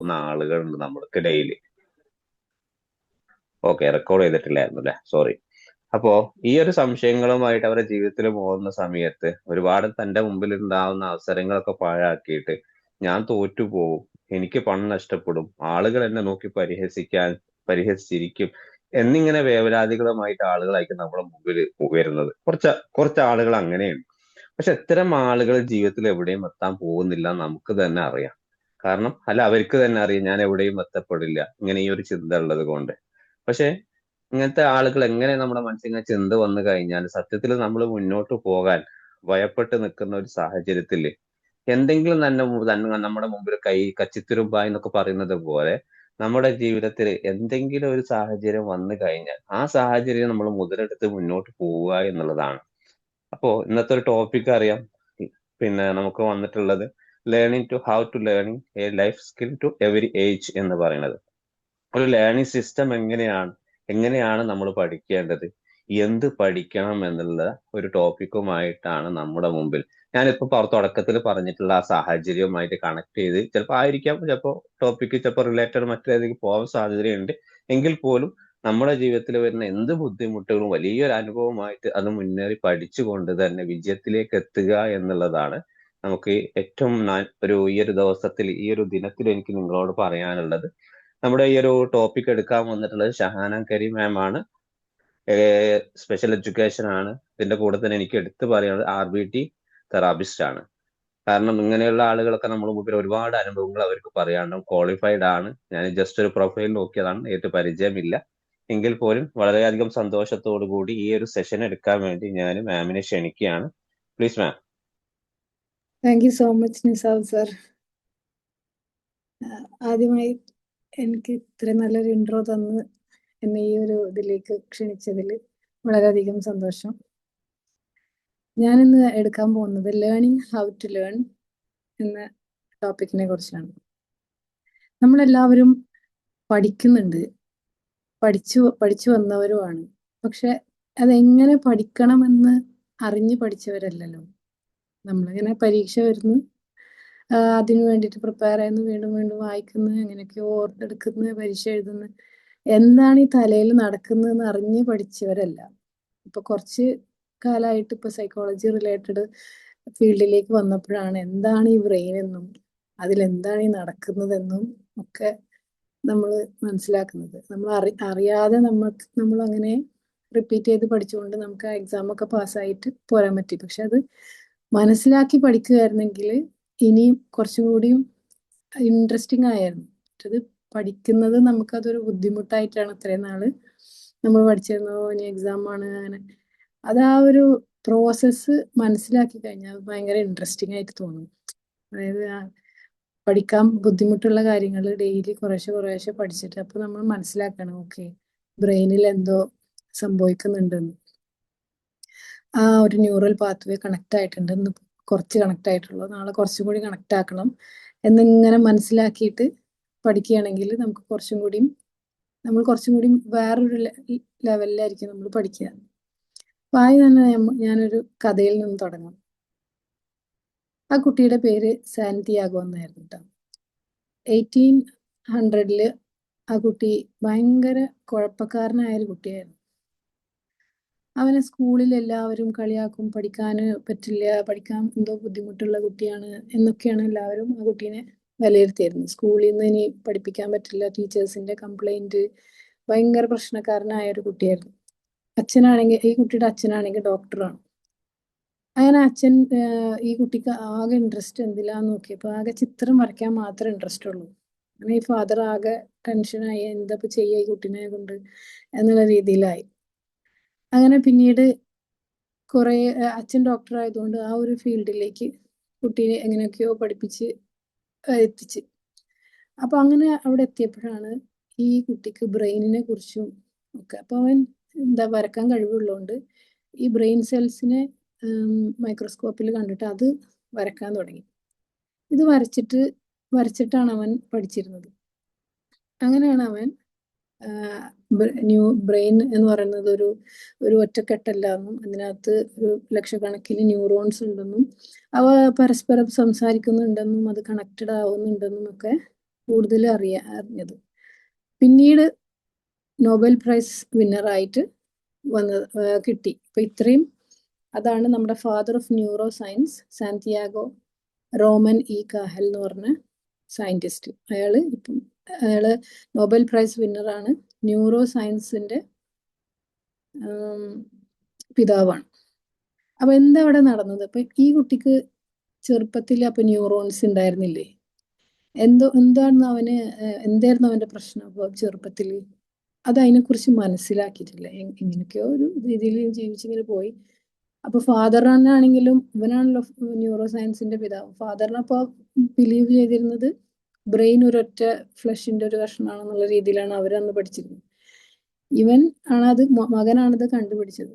നോക്കുന്ന ആളുകളുണ്ട് നമ്മൾക്കിടയിൽ. Okay, record ചെയ്തിട്ടില്ലായിരുന്നു അല്ലെ, സോറി. അപ്പോ ഈ ഒരു സംശയങ്ങളുമായിട്ട് അവരുടെ ജീവിതത്തിൽ പോകുന്ന സമയത്ത് ഒരുപാട് തന്റെ മുമ്പിൽ ഉണ്ടാവുന്ന അവസരങ്ങളൊക്കെ പാഴാക്കിയിട്ട് ഞാൻ തോറ്റുപോകും, എനിക്ക് പണം നഷ്ടപ്പെടും, ആളുകൾ എന്നെ നോക്കി പരിഹസിച്ചിരിക്കും എന്നിങ്ങനെ വേവലാതികളുമായിട്ട് ആളുകളായിരിക്കും നമ്മുടെ മുമ്പിൽ വരുന്നത്. കുറച്ച് ആളുകൾ അങ്ങനെയുണ്ട്. പക്ഷെ ഇത്തരം ആളുകൾ ജീവിതത്തിൽ എവിടെയും എത്താൻ പോകുന്നില്ല എന്ന് നമുക്ക് തന്നെ അറിയാം. കാരണം അല്ല, അവർക്ക് തന്നെ അറിയാം ഞാൻ എവിടെയും എത്തപ്പെടില്ല, ഇങ്ങനെ ഈ ഒരു ചിന്ത ഉള്ളത് കൊണ്ട്. പക്ഷെ ഇങ്ങനത്തെ ആളുകൾ എങ്ങനെ നമ്മുടെ മനസ്സിൽ ഇങ്ങനെ ചിന്ത വന്നു കഴിഞ്ഞാൽ സത്യത്തിൽ നമ്മൾ മുന്നോട്ട് പോകാൻ ഭയപ്പെട്ട് നിൽക്കുന്ന ഒരു സാഹചര്യത്തിൽ എന്തെങ്കിലും തന്നെ നമ്മുടെ മുമ്പിൽ കൈ കച്ചിത്തുരുമ്പായി എന്നൊക്കെ പറയുന്നത് പോലെ നമ്മുടെ ജീവിതത്തിൽ എന്തെങ്കിലും ഒരു സാഹചര്യം വന്നു കഴിഞ്ഞാൽ ആ സാഹചര്യം നമ്മൾ മുതലെടുത്ത് മുന്നോട്ട് പോവുക എന്നുള്ളതാണ്. അപ്പോ ഇന്നത്തെ ഒരു ടോപ്പിക് അറിയാം. പിന്നെ നമുക്ക് വന്നിട്ടുള്ളത് learning to how to learning a life skill to every age എന്ന് പറയുന്നത്. ഒരു ലേണിംഗ് സിസ്റ്റം എങ്ങനെയാണ് നമ്മൾ പഠിക്കേണ്ടത്, എന്ത് പഠിക്കണം എന്നുള്ള ഒരു ടോപ്പിക്കുമായിട്ടാണ് നമ്മുടെ മുമ്പിൽ. ഞാനിപ്പോ തുടക്കത്തിൽ പറഞ്ഞിട്ടുള്ള ആ സാഹചര്യവുമായിട്ട് കണക്ട് ചെയ്ത് ചിലപ്പോൾ ആയിരിക്കാം, ചിലപ്പോൾ ടോപ്പിക്ക് ചിലപ്പോൾ റിലേറ്റഡ് മറ്റേതെങ്കിലും പോകാൻ സാധ്യതയുണ്ട്. എങ്കിൽ പോലും നമ്മുടെ ജീവിതത്തിൽ വരുന്ന എന്ത് ബുദ്ധിമുട്ടുകളും വലിയൊരു അനുഭവമായിട്ട് അത് മുന്നേറി പഠിച്ചുകൊണ്ട് തന്നെ വിജയത്തിലേക്ക് എത്തുക എന്നുള്ളതാണ് നമുക്ക് ഏറ്റവും ഈ ഒരു ദിവസത്തിൽ ഈ ഒരു ദിനത്തിൽ എനിക്ക് നിങ്ങളോട് പറയാനുള്ളത്. നമ്മുടെ ഈ ഒരു ടോപ്പിക് എടുക്കാൻ വന്നിട്ടുള്ളത് ഷഹാന കരീം മാം ആണ്. സ്പെഷ്യൽ എഡ്യൂക്കേഷൻ ആണ്. ഇതിന്റെ കൂടെ തന്നെ എനിക്ക് എടുത്തു പറയുന്നത് RBT തെറാപ്പിസ്റ്റ് ആണ്. കാരണം ഇങ്ങനെയുള്ള ആളുകളൊക്കെ നമ്മുടെ മുമ്പിൽ ഒരുപാട് അനുഭവങ്ങൾ അവർക്ക് പറയാണ്ട് ക്വാളിഫൈഡ് ആണ്. ഞാൻ ജസ്റ്റ് ഒരു പ്രൊഫൈൽ നോക്കിയതാണ്, നേരിട്ട് പരിചയമില്ല. എങ്കിൽ പോലും വളരെയധികം സന്തോഷത്തോടു കൂടി ഈ ഒരു സെഷൻ എടുക്കാൻ വേണ്ടി ഞാൻ മാമിനെ ക്ഷണിക്കുകയാണ്. Please ma'am. Thank you so much Nizam sir. ആദ്യമായി എനിക്ക് ഇത്ര നല്ലൊരു ഇൻട്രോ തന്ന് എന്നെ ഈ ഒരു ഇതിലേക്ക് ക്ഷണിച്ചതിൽ വളരെയധികം സന്തോഷം. ഞാനിന്ന് എടുക്കാൻ പോകുന്നത് ലേണിംഗ് ഹൗ ടു ലേൺ എന്ന ടോപ്പിക്കിനെ കുറിച്ചാണ്. നമ്മളെല്ലാവരും പഠിക്കുന്നുണ്ട്, പഠിച്ചു വന്നവരുമാണ്. പക്ഷെ അതെങ്ങനെ പഠിക്കണമെന്ന് അറിഞ്ഞ് പഠിച്ചവരല്ലല്ലോ. നമ്മളിങ്ങനെ പരീക്ഷ വരുന്നു, അതിനു വേണ്ടിയിട്ട് പ്രിപ്പയർ ചെയ്യുന്നു, വീണ്ടും വീണ്ടും വായിക്കുന്നു, എങ്ങനെയൊക്കെയോ ഓർത്തെടുക്കുന്നു, പരീക്ഷ എഴുതുന്നു. എന്താണ് ഈ തലയിൽ നടക്കുന്നതെന്ന് അറിഞ്ഞ് പഠിച്ചവരല്ല. ഇപ്പൊ കുറച്ച് കാലമായിട്ട് ഇപ്പൊ സൈക്കോളജി റിലേറ്റഡ് ഫീൽഡിലേക്ക് വന്നപ്പോഴാണ് എന്താണ് ഈ ബ്രെയിൻ എന്നും അതിലെന്താണ് ഈ നടക്കുന്നതെന്നും ഒക്കെ നമ്മൾ മനസ്സിലാക്കുന്നത്. നമ്മൾ അറിയാതെ നമ്മൾ അങ്ങനെ റിപ്പീറ്റ് ചെയ്ത് പഠിച്ചുകൊണ്ട് നമുക്ക് ആ എക്സാം ഒക്കെ പാസ്സായിട്ട് പോരാൻ പറ്റി. പക്ഷെ അത് മനസ്സിലാക്കി പഠിക്കുകയായിരുന്നെങ്കിൽ ഇനിയും കുറച്ചും കൂടിയും ഇൻട്രസ്റ്റിംഗ് ആയിരുന്നു. അത് പഠിക്കുന്നത് നമുക്കതൊരു ബുദ്ധിമുട്ടായിട്ടാണ് ഇത്രയും നാള് നമ്മൾ പഠിച്ചിരുന്നോ, ഇനി എക്സാം ആണ് അങ്ങനെ. അത് ആ ഒരു പ്രോസസ്സ് മനസ്സിലാക്കി കഴിഞ്ഞാൽ ഭയങ്കര ഇൻട്രസ്റ്റിംഗ് ആയിട്ട് തോന്നും. അതായത് പഠിക്കാൻ ബുദ്ധിമുട്ടുള്ള കാര്യങ്ങൾ ഡെയിലി കുറേശ്ശെ പഠിച്ചിട്ട് അപ്പൊ നമ്മൾ മനസ്സിലാക്കണം, ഓക്കെ ബ്രെയിനിൽ എന്തോ സംഭവിക്കുന്നുണ്ടെന്ന്. ആ ഒരു ന്യൂറൽ പാത്വേ കണക്ട് ആയിട്ടുണ്ട്, ഇന്ന് കുറച്ച് കണക്ട് ആയിട്ടുള്ളൂ, നാളെ കുറച്ചും കൂടി കണക്ട് ആക്കണം എന്നിങ്ങനെ മനസ്സിലാക്കിയിട്ട് പഠിക്കുകയാണെങ്കിൽ നമുക്ക് നമ്മൾ കുറച്ചും കൂടി വേറൊരു ലെവലിലായിരിക്കും നമ്മൾ പഠിക്കുക. അപ്പൊ ആദ്യം തന്നെ ഞാനൊരു കഥയിൽ നിന്ന് തുടങ്ങാം. ആ കുട്ടിയുടെ പേര് സാന്റിയാഗോ എന്നായിരുന്നു കേട്ടോ. 1800 ആ കുട്ടി ഭയങ്കര കുഴപ്പക്കാരനായൊരു കുട്ടിയായിരുന്നു. അവനെ സ്കൂളിൽ എല്ലാവരും കളിയാക്കും, പഠിക്കാൻ പറ്റില്ല, പഠിക്കാൻ എന്തോ ബുദ്ധിമുട്ടുള്ള കുട്ടിയാണ് എന്നൊക്കെയാണ് എല്ലാവരും ആ കുട്ടീനെ വിലയിരുത്തിയിരുന്നത്. സ്കൂളിൽ നിന്ന് ഇനി പഠിപ്പിക്കാൻ പറ്റില്ല, ടീച്ചേഴ്സിന്റെ കംപ്ലൈന്റ്, ഭയങ്കര പ്രശ്നക്കാരനായ ഒരു കുട്ടിയായിരുന്നു. ഈ കുട്ടിയുടെ അച്ഛനാണെങ്കിൽ ഡോക്ടറാണ്. അങ്ങനെ അച്ഛൻ ഈ കുട്ടിക്ക് ആകെ ഇൻട്രസ്റ്റ് എന്തിലാന്ന് നോക്കിയപ്പോൾ ആകെ ചിത്രം വരയ്ക്കാൻ മാത്രമേ ഇൻട്രസ്റ്റ് ഉള്ളൂ. അങ്ങനെ ഈ ഫാദർ ആകെ ടെൻഷനായി, എന്താ ചെയ്യുക ഈ കുട്ടീനെ കൊണ്ട് എന്നുള്ള രീതിയിലായി. അങ്ങനെ പിന്നീട് കുറെ അച്ഛൻ ഡോക്ടർ ആയതുകൊണ്ട് ആ ഒരു ഫീൽഡിലേക്ക് കുട്ടീനെ എങ്ങനെയൊക്കെയോ പഠിപ്പിച്ച് എത്തിച്ച്. അപ്പൊ അങ്ങനെ അവിടെ എത്തിയപ്പോഴാണ് ഈ കുട്ടിക്ക് ബ്രെയിനിനെ കുറിച്ചും ഒക്കെ. അപ്പൊ അവൻ വരക്കാൻ കഴിവുള്ളതുകൊണ്ട് ഈ ബ്രെയിൻ സെൽസിനെ മൈക്രോസ്കോപ്പിൽ കണ്ടിട്ട് അത് വരക്കാൻ തുടങ്ങി. ഇത് വരച്ചിട്ടാണ് അവൻ പഠിച്ചിരുന്നത്. അങ്ങനെയാണ് അവൻ ബ്രെയിൻ എന്ന് പറയുന്നത് ഒരു ഒറ്റക്കെട്ടല്ലാന്നും അതിനകത്ത് ഒരു ലക്ഷക്കണക്കിന് ന്യൂറോൺസ് ഉണ്ടെന്നും അവ പരസ്പരം സംസാരിക്കുന്നുണ്ടെന്നും അത് കണക്റ്റഡ് ആവുന്നുണ്ടെന്നും ഒക്കെ കൂടുതൽ അറിഞ്ഞത്. പിന്നീട് നോബൽ പ്രൈസ് വിന്നറായിട്ട് കിട്ടി. അപ്പൊ ഇത്രയും അതാണ് നമ്മുടെ father of neuroscience Santiago Ramon y Cajal എന്ന് പറഞ്ഞ സയന്റിസ്റ്റ്. അയാള് നോബൽ പ്രൈസ് വിന്നറാണ്. ന്യൂറോ സയൻസിന്റെ പിതാവാണ്. അപ്പൊ എന്താ അവിടെ നടന്നത്? അപ്പൊ ഈ കുട്ടിക്ക് ചെറുപ്പത്തിൽ അപ്പൊ ന്യൂറോൺസ് ഉണ്ടായിരുന്നില്ലേ? എന്തായിരുന്നു എന്തായിരുന്നു അവന്റെ പ്രശ്നം? അപ്പൊ ചെറുപ്പത്തിൽ അത് അതിനെക്കുറിച്ച് മനസ്സിലാക്കിയിട്ടില്ല. എങ്ങനെയൊക്കെയോ ഒരു രീതിയിൽ ജീവിച്ചിങ്ങനെ പോയി. അപ്പൊ ഫാദറിനാണെങ്കിലും ഇവനാണല്ലോ ന്യൂറോ സയൻസിന്റെ പിതാവ്. ഫാദറിനപ്പോ ബിലീവ് ചെയ്തിരുന്നത് ബ്രെയിൻ ഒരൊറ്റ ഫ്ലഷിന്റെ ഒരു കഷ്ണമാണെന്നുള്ള രീതിയിലാണ് അവരന്ന് പഠിച്ചിരുന്നത്. ഇവൻ ആണത് മകനാണത് കണ്ടുപിടിച്ചത്.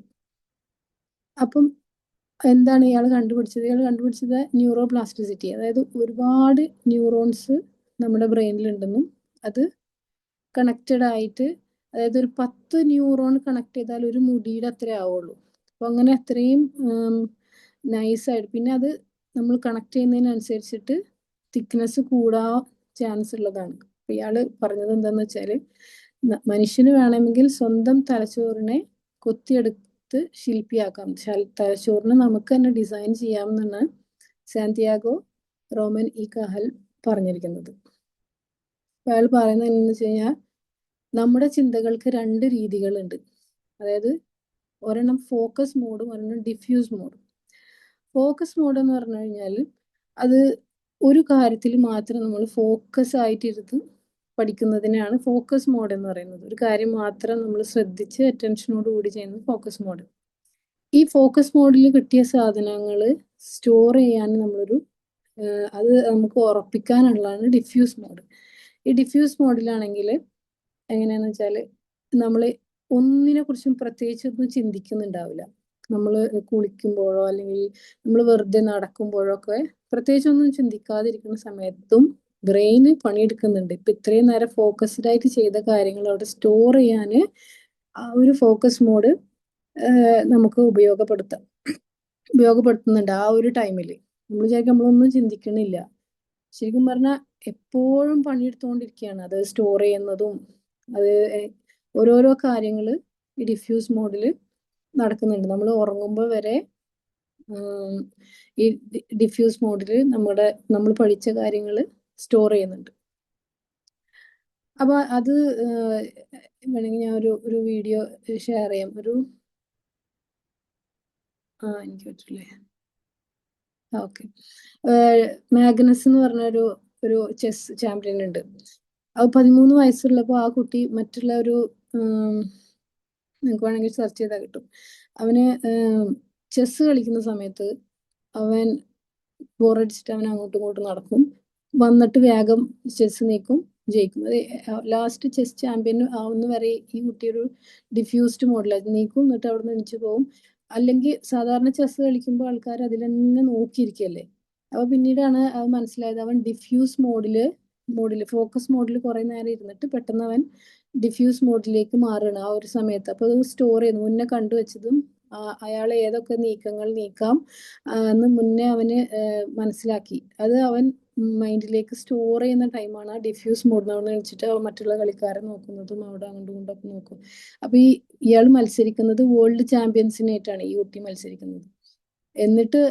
അപ്പം എന്താണ് ഇയാൾ കണ്ടുപിടിച്ചത്? ഇയാൾ കണ്ടുപിടിച്ചത് ന്യൂറോ പ്ലാസ്റ്റിസിറ്റി, അതായത് ഒരുപാട് ന്യൂറോൺസ് നമ്മുടെ ബ്രെയിനിലുണ്ടെന്നും അത് കണക്റ്റഡ് ആയിട്ട്, അതായത് ഒരു 10 ന്യൂറോൺ കണക്ട് ചെയ്താൽ ഒരു മുടിയുടെ അത്ര ആവുള്ളൂ. അപ്പൊ അങ്ങനെ അത്രയും നൈസായിട്ട്, പിന്നെ അത് നമ്മൾ കണക്ട് ചെയ്യുന്നതിനനുസരിച്ചിട്ട് തിക്നെസ് കൂടാൻ ചാൻസ് ഉള്ളതാണ്. അപ്പൊ ഇയാള് പറഞ്ഞത് എന്താന്ന് വെച്ചാല് മനുഷ്യന് വേണമെങ്കിൽ സ്വന്തം തലച്ചോറിനെ കൊത്തിയെടുത്ത് ശില്പിയാക്കാം, തലച്ചോറിനെ നമുക്ക് തന്നെ ഡിസൈൻ ചെയ്യാമെന്നാണ് സാന്റിയാഗോ റോമൻ ഇ കാഹൽ പറഞ്ഞിരിക്കുന്നത്. അയാൾ പറയുന്നത് എന്താണെന്ന് വെച്ച് കഴിഞ്ഞാൽ നമ്മുടെ ചിന്തകൾക്ക് 2 രീതികളുണ്ട്. അതായത് ഒരെണ്ണം ഫോക്കസ് മോഡും ഒരെണ്ണം ഡിഫ്യൂസ് മോഡും. ഫോക്കസ് മോഡ് എന്ന് പറഞ്ഞു കഴിഞ്ഞാൽ അത് ഒരു കാര്യത്തിൽ മാത്രം നമ്മൾ ഫോക്കസ് ആയിട്ടിരുന്ന് പഠിക്കുന്നതിനാണ് ഫോക്കസ് മോഡ് എന്ന് പറയുന്നത്. ഒരു കാര്യം മാത്രം നമ്മൾ ശ്രദ്ധിച്ച് അറ്റൻഷനോട് കൂടി ചെയ്യുന്ന ഫോക്കസ് മോഡ്. ഈ ഫോക്കസ് മോഡിൽ കിട്ടിയ സാധനങ്ങൾ സ്റ്റോർ ചെയ്യാൻ അത് നമുക്ക് ഉറപ്പിക്കാനുള്ളതാണ് ഡിഫ്യൂസ് മോഡ്. ഈ ഡിഫ്യൂസ് മോഡിലാണെങ്കിൽ എങ്ങനെയാന്ന് വെച്ചാൽ നമ്മൾ ഒന്നിനെ കുറിച്ചും പ്രത്യേകിച്ചൊന്നും ചിന്തിക്കുന്നുണ്ടാവില്ല. നമ്മൾ കുളിക്കുമ്പോഴോ അല്ലെങ്കിൽ നമ്മൾ വെറുതെ നടക്കുമ്പോഴോ ഒക്കെ പ്രത്യേകിച്ചൊന്നും ചിന്തിക്കാതിരിക്കുന്ന സമയത്തും ബ്രെയിന് പണിയെടുക്കുന്നുണ്ട്. ഇപ്പൊ ഇത്രയും നേരം ഫോക്കസ്ഡ് ആയിട്ട് ചെയ്ത കാര്യങ്ങൾ അവിടെ സ്റ്റോർ ചെയ്യാൻ ആ ഒരു ഫോക്കസ് മോഡ് നമുക്ക് ഉപയോഗപ്പെടുത്തുന്നുണ്ട് ആ ഒരു ടൈമിൽ. നമ്മൾ വിചാരിക്കും നമ്മളൊന്നും ചിന്തിക്കണില്ല. ശരിക്കും പറഞ്ഞാൽ എപ്പോഴും പണിയെടുത്തുകൊണ്ടിരിക്കുകയാണ്. അത് സ്റ്റോർ ചെയ്യുന്നതും അത് ഓരോരോ കാര്യങ്ങൾ ഈ ഡിഫ്യൂസ് മോഡിൽ നടക്കുന്നുണ്ട്. നമ്മൾ ഉറങ്ങുമ്പോൾ വരെ ഈ ഡിഫ്യൂസ് മോഡിൽ നമ്മൾ പഠിച്ച കാര്യങ്ങൾ സ്റ്റോർ ചെയ്യുന്നുണ്ട്. അപ്പൊ അത് വേണമെങ്കിൽ ഞാൻ ഒരു വീഡിയോ ഷെയർ ചെയ്യാം. എനിക്ക് പറ്റില്ലേ? ഓക്കെ. മാഗ്നസ് എന്ന് പറഞ്ഞ ഒരു ചെസ് ചാമ്പ്യൻ ഉണ്ട്. അത് 13 വയസ്സുള്ളപ്പോൾ ആ കുട്ടി മറ്റുള്ള നിങ്ങൾക്ക് വേണമെങ്കിൽ സെർച്ച് ചെയ്താൽ കിട്ടും. അവന് ചെസ് കളിക്കുന്ന സമയത്ത് അവൻ ബോറടിച്ചിട്ട് അവൻ അങ്ങോട്ടും ഇങ്ങോട്ടും നടക്കും, വന്നിട്ട് വേഗം ചെസ് നീക്കും, ജയിക്കും. അത് ലാസ്റ്റ് ചെസ് ചാമ്പ്യൻ ആവുന്ന വരെ ഈ കുട്ടി ഒരു ഡിഫ്യൂസ്ഡ് മോഡിലായിരുന്നു. നീക്കും എന്നിട്ട് അവിടെ നിന്ന് എണിച്ചു പോകും. അല്ലെങ്കിൽ സാധാരണ ചെസ് കളിക്കുമ്പോൾ ആൾക്കാർ അതിൽ തന്നെ നോക്കിയിരിക്കല്ലേ. അപ്പൊ പിന്നീടാണ് അത് മനസ്സിലായത് അവൻ ഡിഫ്യൂസ് മോഡില് ഫോക്കസ് മോഡിൽ കുറെ നേരം ഇരുന്നിട്ട് പെട്ടെന്ന് അവൻ ഡിഫ്യൂസ് മോഡിലേക്ക് മാറുകയാണ് ആ ഒരു സമയത്ത്. അപ്പൊ അത് സ്റ്റോർ ചെയ്യുന്നു, മുന്നേ കണ്ടുവച്ചതും അയാൾ ഏതൊക്കെ നീക്കങ്ങൾ നീക്കാം എന്ന് മുന്നേ അവന് മനസ്സിലാക്കി. അത് അവൻ മൈൻഡിലേക്ക് സ്റ്റോർ ചെയ്യുന്ന ടൈമാണ് ആ ഡിഫ്യൂസ് മോഡ്. അവിടെ വെച്ചിട്ട് മറ്റുള്ള കളിക്കാരെ നോക്കുന്നതും അവിടെ അങ്ങോട്ടും ഇങ്ങോട്ടൊക്കെ നോക്കും. അപ്പൊ ഇയാൾ മത്സരിക്കുന്നത് വേൾഡ് ചാമ്പ്യൻസിനായിട്ടാണ് ഈ കുട്ടി മത്സരിക്കുന്നത്. എന്നിട്ട്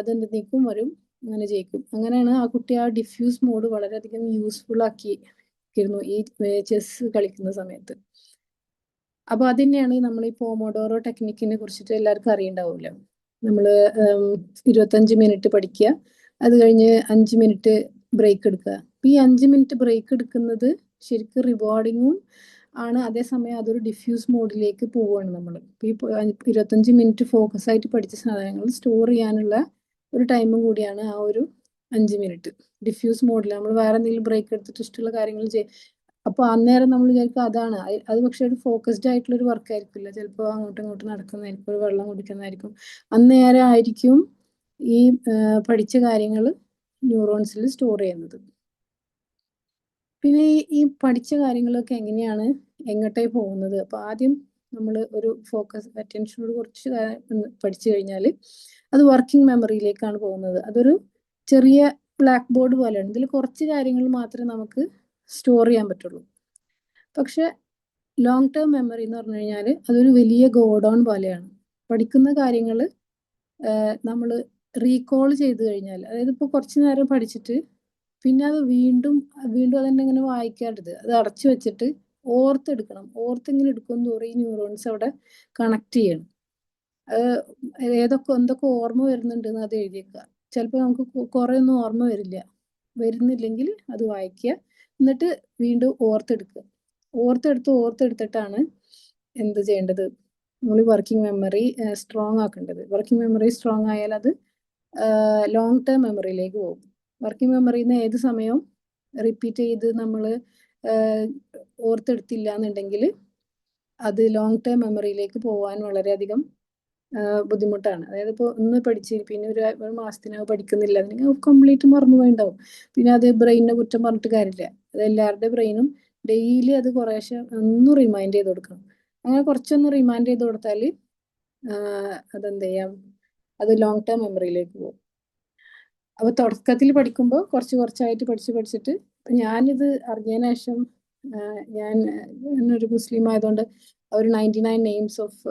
അതെന്ത് നീക്കും വരും, അങ്ങനെ ജയിക്കും. അങ്ങനെയാണ് ആ കുട്ടി ആ ഡിഫ്യൂസ് മോഡ് വളരെയധികം യൂസ്ഫുൾ ആക്കിയിരുന്നു ഈ ചെസ് കളിക്കുന്ന സമയത്ത്. അപ്പൊ അത് തന്നെയാണ് നമ്മൾ ഈ പോമോഡോറോ ടെക്നിക്കിനെ കുറിച്ചിട്ട് എല്ലാവർക്കും അറിയണ്ടാവുമല്ലോ. നമ്മൾ 25 മിനിറ്റ് പഠിക്കുക, അത് കഴിഞ്ഞ് 5 മിനിറ്റ് ബ്രേക്ക് എടുക്കുക. അപ്പൊ ഈ 5 മിനിറ്റ് ബ്രേക്ക് എടുക്കുന്നത് ശരിക്കും റിവാർഡിങ്ങും ആണ്. അതേസമയം അതൊരു ഡിഫ്യൂസ് മോഡിലേക്ക് പോവുകയാണ് നമ്മൾ. ഈ 25 മിനിറ്റ് ഫോക്കസ് ആയിട്ട് പഠിച്ച സാധനങ്ങൾ സ്റ്റോർ ചെയ്യാനുള്ള ഒരു ടൈമും കൂടിയാണ് ആ ഒരു 5 മിനിറ്റ് ഡിഫ്യൂസ് മോഡിൽ. നമ്മൾ വേറെ എന്തെങ്കിലും ബ്രേക്ക് എടുത്തിട്ട് ഇഷ്ടമുള്ള കാര്യങ്ങൾ അപ്പൊ അന്നേരം നമ്മൾ വിചാരിക്കും അതാണ് അത്. പക്ഷെ ഒരു ഫോക്കസ്ഡ് ആയിട്ടുള്ള ഒരു വർക്ക് ആയിരിക്കില്ല. ചിലപ്പോൾ അങ്ങോട്ടും ഇങ്ങോട്ടും നടക്കുന്നതായിരിക്കും, ഒരു വെള്ളം കുടിക്കുന്നതായിരിക്കും. അന്നേരം ആയിരിക്കും ഈ പഠിച്ച കാര്യങ്ങൾ ന്യൂറോൺസിൽ സ്റ്റോർ ചെയ്യുന്നത്. പിന്നെ ഈ പഠിച്ച കാര്യങ്ങളൊക്കെ എങ്ങനെയാണ് എങ്ങോട്ടേ പോകുന്നത്? അപ്പൊ ആദ്യം നമ്മൾ ഒരു ഫോക്കസ് അറ്റൻഷനോട് കുറച്ച് പഠിച്ചു കഴിഞ്ഞാൽ അത് വർക്കിംഗ് മെമ്മറിയിലേക്കാണ് പോകുന്നത്. അതൊരു ചെറിയ ബ്ലാക്ക് ബോർഡ് പോലെയാണ്. ഇതിൽ കുറച്ച് കാര്യങ്ങൾ മാത്രമേ നമുക്ക് സ്റ്റോർ ചെയ്യാൻ പറ്റുള്ളൂ. പക്ഷെ ലോങ് ടേം മെമ്മറി എന്ന് പറഞ്ഞു കഴിഞ്ഞാൽ അതൊരു വലിയ ഗോഡൗൺ പോലെയാണ്. പഠിക്കുന്ന കാര്യങ്ങൾ നമ്മൾ റീകോൾ ചെയ്ത് കഴിഞ്ഞാൽ, അതായത് ഇപ്പോൾ കുറച്ച് നേരം പഠിച്ചിട്ട് പിന്നെ അത് വീണ്ടും വീണ്ടും അതന്നെ ഇങ്ങനെ വായിക്കാറുത്, അത് അടച്ചു വെച്ചിട്ട് ഓർത്തെടുക്കണം. ഓർത്തിങ്ങനെ എടുക്കും തോറും ഈ ന്യൂറോൺസ് അവിടെ കണക്ട് ചെയ്യണം. എന്തൊക്കെ ഓർമ്മ വരുന്നുണ്ടെന്ന് അത് എഴുതിയേക്കുക. ചിലപ്പോൾ നമുക്ക് കുറെ ഒന്നും ഓർമ്മ വരുന്നില്ലെങ്കിൽ അത് വായിക്കുക, എന്നിട്ട് വീണ്ടും ഓർത്തെടുക്കുക. ഓർത്തെടുത്തിട്ടാണ് എന്ത് ചെയ്യേണ്ടത്, നമ്മൾ വർക്കിംഗ് മെമ്മറി സ്ട്രോങ് ആക്കേണ്ടത്. വർക്കിംഗ് മെമ്മറി സ്ട്രോങ് ആയാൽ അത് ലോങ് ടേം മെമ്മറിയിലേക്ക് പോകും. വർക്കിംഗ് മെമ്മറിയിൽ നിന്ന് ഏത് സമയവും റിപ്പീറ്റ് ചെയ്ത് നമ്മൾ ഓർത്തെടുത്തില്ല എന്നുണ്ടെങ്കിൽ അത് ലോങ് ടേം മെമ്മറിയിലേക്ക് പോകാൻ വളരെയധികം ബുദ്ധിമുട്ടാണ്. അതായത് ഇപ്പോൾ ഒന്ന് പഠിച്ച് പിന്നെ ഒരു മാസത്തിനകം പഠിക്കുന്നില്ല എന്നുണ്ടെങ്കിൽ കംപ്ലീറ്റ് മറന്നു പോയിണ്ടാവും. പിന്നെ അത് ബ്രെയിനിനെ കുറ്റം പറഞ്ഞിട്ട് കാര്യമില്ല. അത് എല്ലാവരുടെ ബ്രെയിനും ഡെയിലി അത് കുറേശ്ശെ ഒന്ന് റിമൈൻഡ് ചെയ്ത് കൊടുക്കണം. അങ്ങനെ കുറച്ചൊന്ന് റിമൈൻഡ് ചെയ്ത് കൊടുത്താൽ അതെന്ത് ചെയ്യാം, അത് ലോങ് ടേം മെമ്മറിയിലേക്ക് പോകും. അപ്പോൾ തുടക്കത്തിൽ പഠിക്കുമ്പോൾ കുറച്ചായിട്ട് പഠിച്ചിട്ട് ഞാനിത് അറിഞ്ഞതിന് ശേഷം ഞാനൊരു മുസ്ലിം ആയതുകൊണ്ട് ഒരു 99 നെയിംസ് ഓഫ്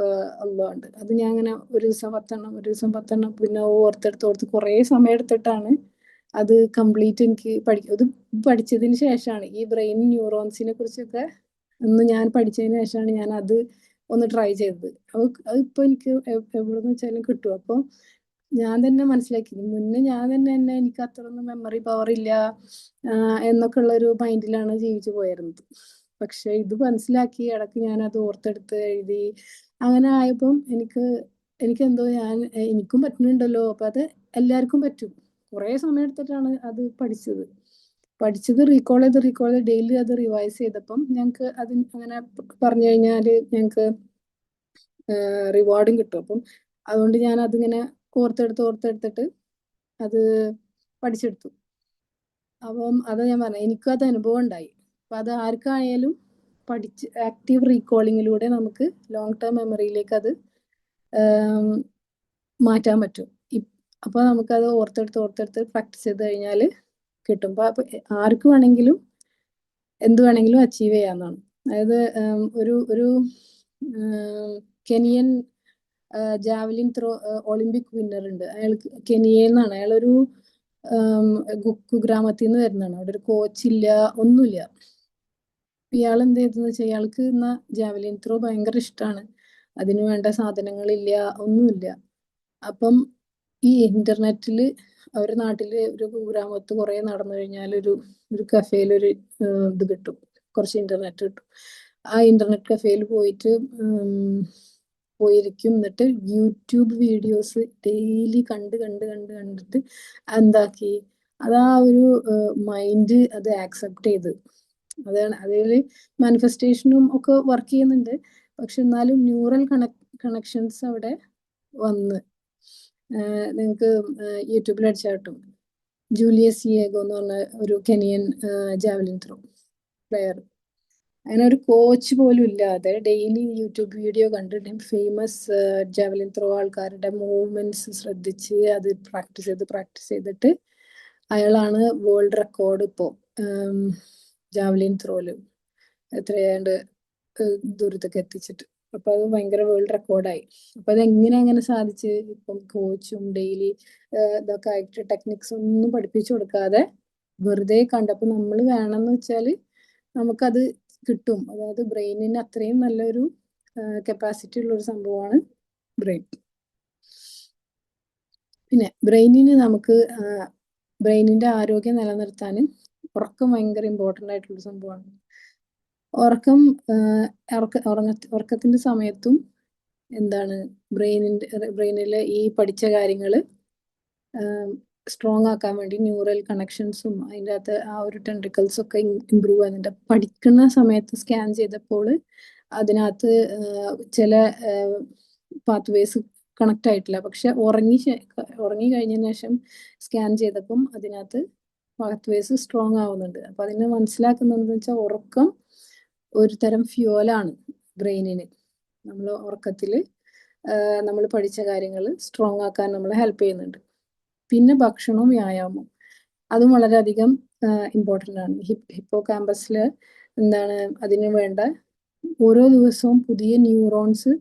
അള്ളാഹ് ഉണ്ട്. അത് ഞാൻ അങ്ങനെ ഒരു ദിവസം 10 പിന്നെ ഓർത്തെടുത്ത് കുറേ സമയം എടുത്തിട്ടാണ് അത് കംപ്ലീറ്റ് എനിക്ക് ഇത് പഠിച്ചതിന് ശേഷമാണ് ഈ ബ്രെയിൻ ന്യൂറോൺസിനെ കുറിച്ചൊക്കെ ഞാൻ പഠിച്ചതിന് ശേഷമാണ് ഞാൻ അത് ഒന്ന് ട്രൈ ചെയ്തത്. അതിപ്പോൾ എനിക്ക് എവിടെന്ന് വെച്ചാലും കിട്ടും. അപ്പോൾ ഞാൻ തന്നെ മനസ്സിലാക്കി, മുന്നേ ഞാൻ തന്നെ എനിക്ക് അത്രയൊന്നും മെമ്മറി പവർ ഇല്ല എന്നൊക്കെ ഉള്ളൊരു മൈൻഡിലാണ് ജീവിച്ചു പോയിരുന്നത്. പക്ഷെ ഇത് മനസ്സിലാക്കി ഇടയ്ക്ക് ഞാൻ അത് ഓർത്തെടുത്ത് എഴുതി അങ്ങനെ ആയപ്പം എനിക്കെന്തോ എനിക്കും പറ്റുന്നുണ്ടല്ലോ, അപ്പം അത് എല്ലാവർക്കും പറ്റും. കുറേ സമയം എടുത്തിട്ടാണ് അത് പഠിച്ചത് റീകോൾ ചെയ്ത് ഡെയിലി അത് റിവൈസ് ചെയ്തപ്പം ഞങ്ങൾക്ക് അത് അങ്ങനെ പറഞ്ഞു കഴിഞ്ഞാൽ ഞങ്ങൾക്ക് റിവാർഡും കിട്ടും. അപ്പം അതുകൊണ്ട് ഞാൻ അതിങ്ങനെ ഓർത്തെടുത്തിട്ട് അത് പഠിച്ചെടുത്തു. അപ്പം അത് ഞാൻ പറഞ്ഞു, എനിക്കും അത് അനുഭവം ഉണ്ടായി. അപ്പം അത് ആർക്കായാലും പഠിച്ച് ആക്റ്റീവ് റീകോളിങ്ങിലൂടെ നമുക്ക് ലോങ് ടേം മെമ്മറിയിലേക്ക് അത് മാറ്റാൻ പറ്റും. അപ്പോൾ നമുക്കത് ഓർത്തെടുത്ത് പ്രാക്ടീസ് ചെയ്ത് കഴിഞ്ഞാൽ കിട്ടും. അപ്പോൾ ആർക്ക് വേണമെങ്കിലും എന്ത് വേണമെങ്കിലും അച്ചീവ് ചെയ്യാവുന്നതാണ്. അതായത് ഒരു Kenyan javelin throw Olympic winner ഉണ്ട്. കെനിയന്നാണ്. അയാളൊരു കുഗ്രാമത്തിൽ നിന്ന് വരുന്നതാണ്. അവിടെ ഒരു കോച്ചില്ല, ഒന്നുമില്ല. ഇയാൾ എന്ത് ചെയ്തെന്ന് വെച്ചാൽ ഇയാൾക്ക് ജാവലിൻ ത്രോ ഭയങ്കര ഇഷ്ടമാണ്. അതിന് വേണ്ട സാധനങ്ങളില്ല, ഒന്നുമില്ല. അപ്പം ഈ ഇന്റർനെറ്റിൽ അവരുടെ നാട്ടില് ഒരു കുഗ്രാമത്ത് കുറെ നടന്നു കഴിഞ്ഞാൽ ഒരു കഫേയിൽ ഒരു ഇത് കിട്ടും, കുറച്ച് ഇന്റർനെറ്റ് കിട്ടും. ആ ഇന്റർനെറ്റ് കഫേയിൽ പോയിരിക്കും. എന്നിട്ട് യൂട്യൂബ് വീഡിയോസ് ഡെയിലി കണ്ടിട്ട് എന്താക്കി അതാ ഒരു മൈൻഡ് അത് ആക്സെപ്റ്റ് ചെയ്ത്. അതാണ് അതിൽ മാനിഫെസ്റ്റേഷനും ഒക്കെ വർക്ക് ചെയ്യുന്നുണ്ട്. പക്ഷെ എന്നാലും ന്യൂറൽ കണക്ഷൻസ് അവിടെ വന്ന് നിങ്ങൾക്ക് യൂട്യൂബിൽ അടിച്ചാൽ കിട്ടും. ജൂലിയസ് സിയേഗോ എന്ന് പറഞ്ഞ ഒരു കെനിയൻ ജാവലിൻ ത്രോ പ്ലെയർ. അങ്ങനെ ഒരു കോച്ച് പോലും ഇല്ലാതെ ഡെയിലി യൂട്യൂബ് വീഡിയോ കണ്ടിട്ട് ഫേമസ് ജാവലിൻ ത്രോ ആൾക്കാരുടെ മൂവ്മെന്റ്സ് ശ്രദ്ധിച്ച് അത് പ്രാക്ടീസ് ചെയ്തിട്ട് അയാളാണ് വേൾഡ് റെക്കോർഡ് ഇപ്പോൾ ജാവലിൻ ത്രോയില് എത്രയാണ്ട് ദൂരത്തൊക്കെ എത്തിച്ചിട്ട്. അപ്പൊ അത് ഭയങ്കര വേൾഡ് റെക്കോർഡായി. അപ്പൊ അത് അങ്ങനെ സാധിച്ച്, ഇപ്പം കോച്ചും ഡെയിലി ഇതൊക്കെ ആയിട്ട് ടെക്നിക്സ് ഒന്നും പഠിപ്പിച്ചു കൊടുക്കാതെ വെറുതെ കണ്ടപ്പോൾ നമ്മൾ വേണമെന്ന് വെച്ചാല് നമുക്കത് കിട്ടും. അതായത് ബ്രെയിനിന് അത്രയും നല്ലൊരു കപ്പാസിറ്റി ഉള്ളൊരു സംഭവമാണ് ബ്രെയിൻ. പിന്നെ ബ്രെയിനിന്റെ ആരോഗ്യം നിലനിർത്താൻ ഉറക്കം ഭയങ്കര ഇമ്പോർട്ടൻ്റ് ആയിട്ടുള്ള സംഭവമാണ്. ഉറക്കത്തിന്റെ സമയത്തും എന്താണ് ബ്രെയിനിലെ ഈ പഠിച്ച കാര്യങ്ങൾ സ്ട്രോങ് ആക്കാൻ വേണ്ടി ന്യൂറൽ കണക്ഷൻസും അതിൻ്റെ അകത്ത് ആ ഒരു ടെൻട്രിക്കിൾസും ഒക്കെ ഇമ്പ്രൂവ് ആകുന്നുണ്ട്. പഠിക്കുന്ന സമയത്ത് സ്കാൻ ചെയ്തപ്പോൾ അതിനകത്ത് ചില പാത്വേസ് കണക്ട് ആയിട്ടില്ല. പക്ഷെ ഉറങ്ങി കഴിഞ്ഞതിന് ശേഷം സ്കാൻ ചെയ്തപ്പം അതിനകത്ത് പാത്വേസ് സ്ട്രോങ് ആവുന്നുണ്ട്. അപ്പൊ അതിനെ മനസ്സിലാക്കുന്നതെന്ന് വെച്ചാൽ ഉറക്കം ഒരു തരം ഫ്യൂവലാണ് ബ്രെയിനിന്. നമ്മൾ ഉറക്കത്തിൽ നമ്മൾ പഠിച്ച കാര്യങ്ങൾ സ്ട്രോങ് ആക്കാൻ നമ്മളെ ഹെൽപ്പ് ചെയ്യുന്നുണ്ട്. പിന്നെ ഭക്ഷണവും വ്യായാമവും അതും വളരെയധികം ഇമ്പോർട്ടൻ്റ് ആണ്. ഹിപ്പോ ക്യാമ്പസിൽ എന്താണ് അതിന് വേണ്ട ഓരോ ദിവസവും പുതിയ ന്യൂറോൺസ്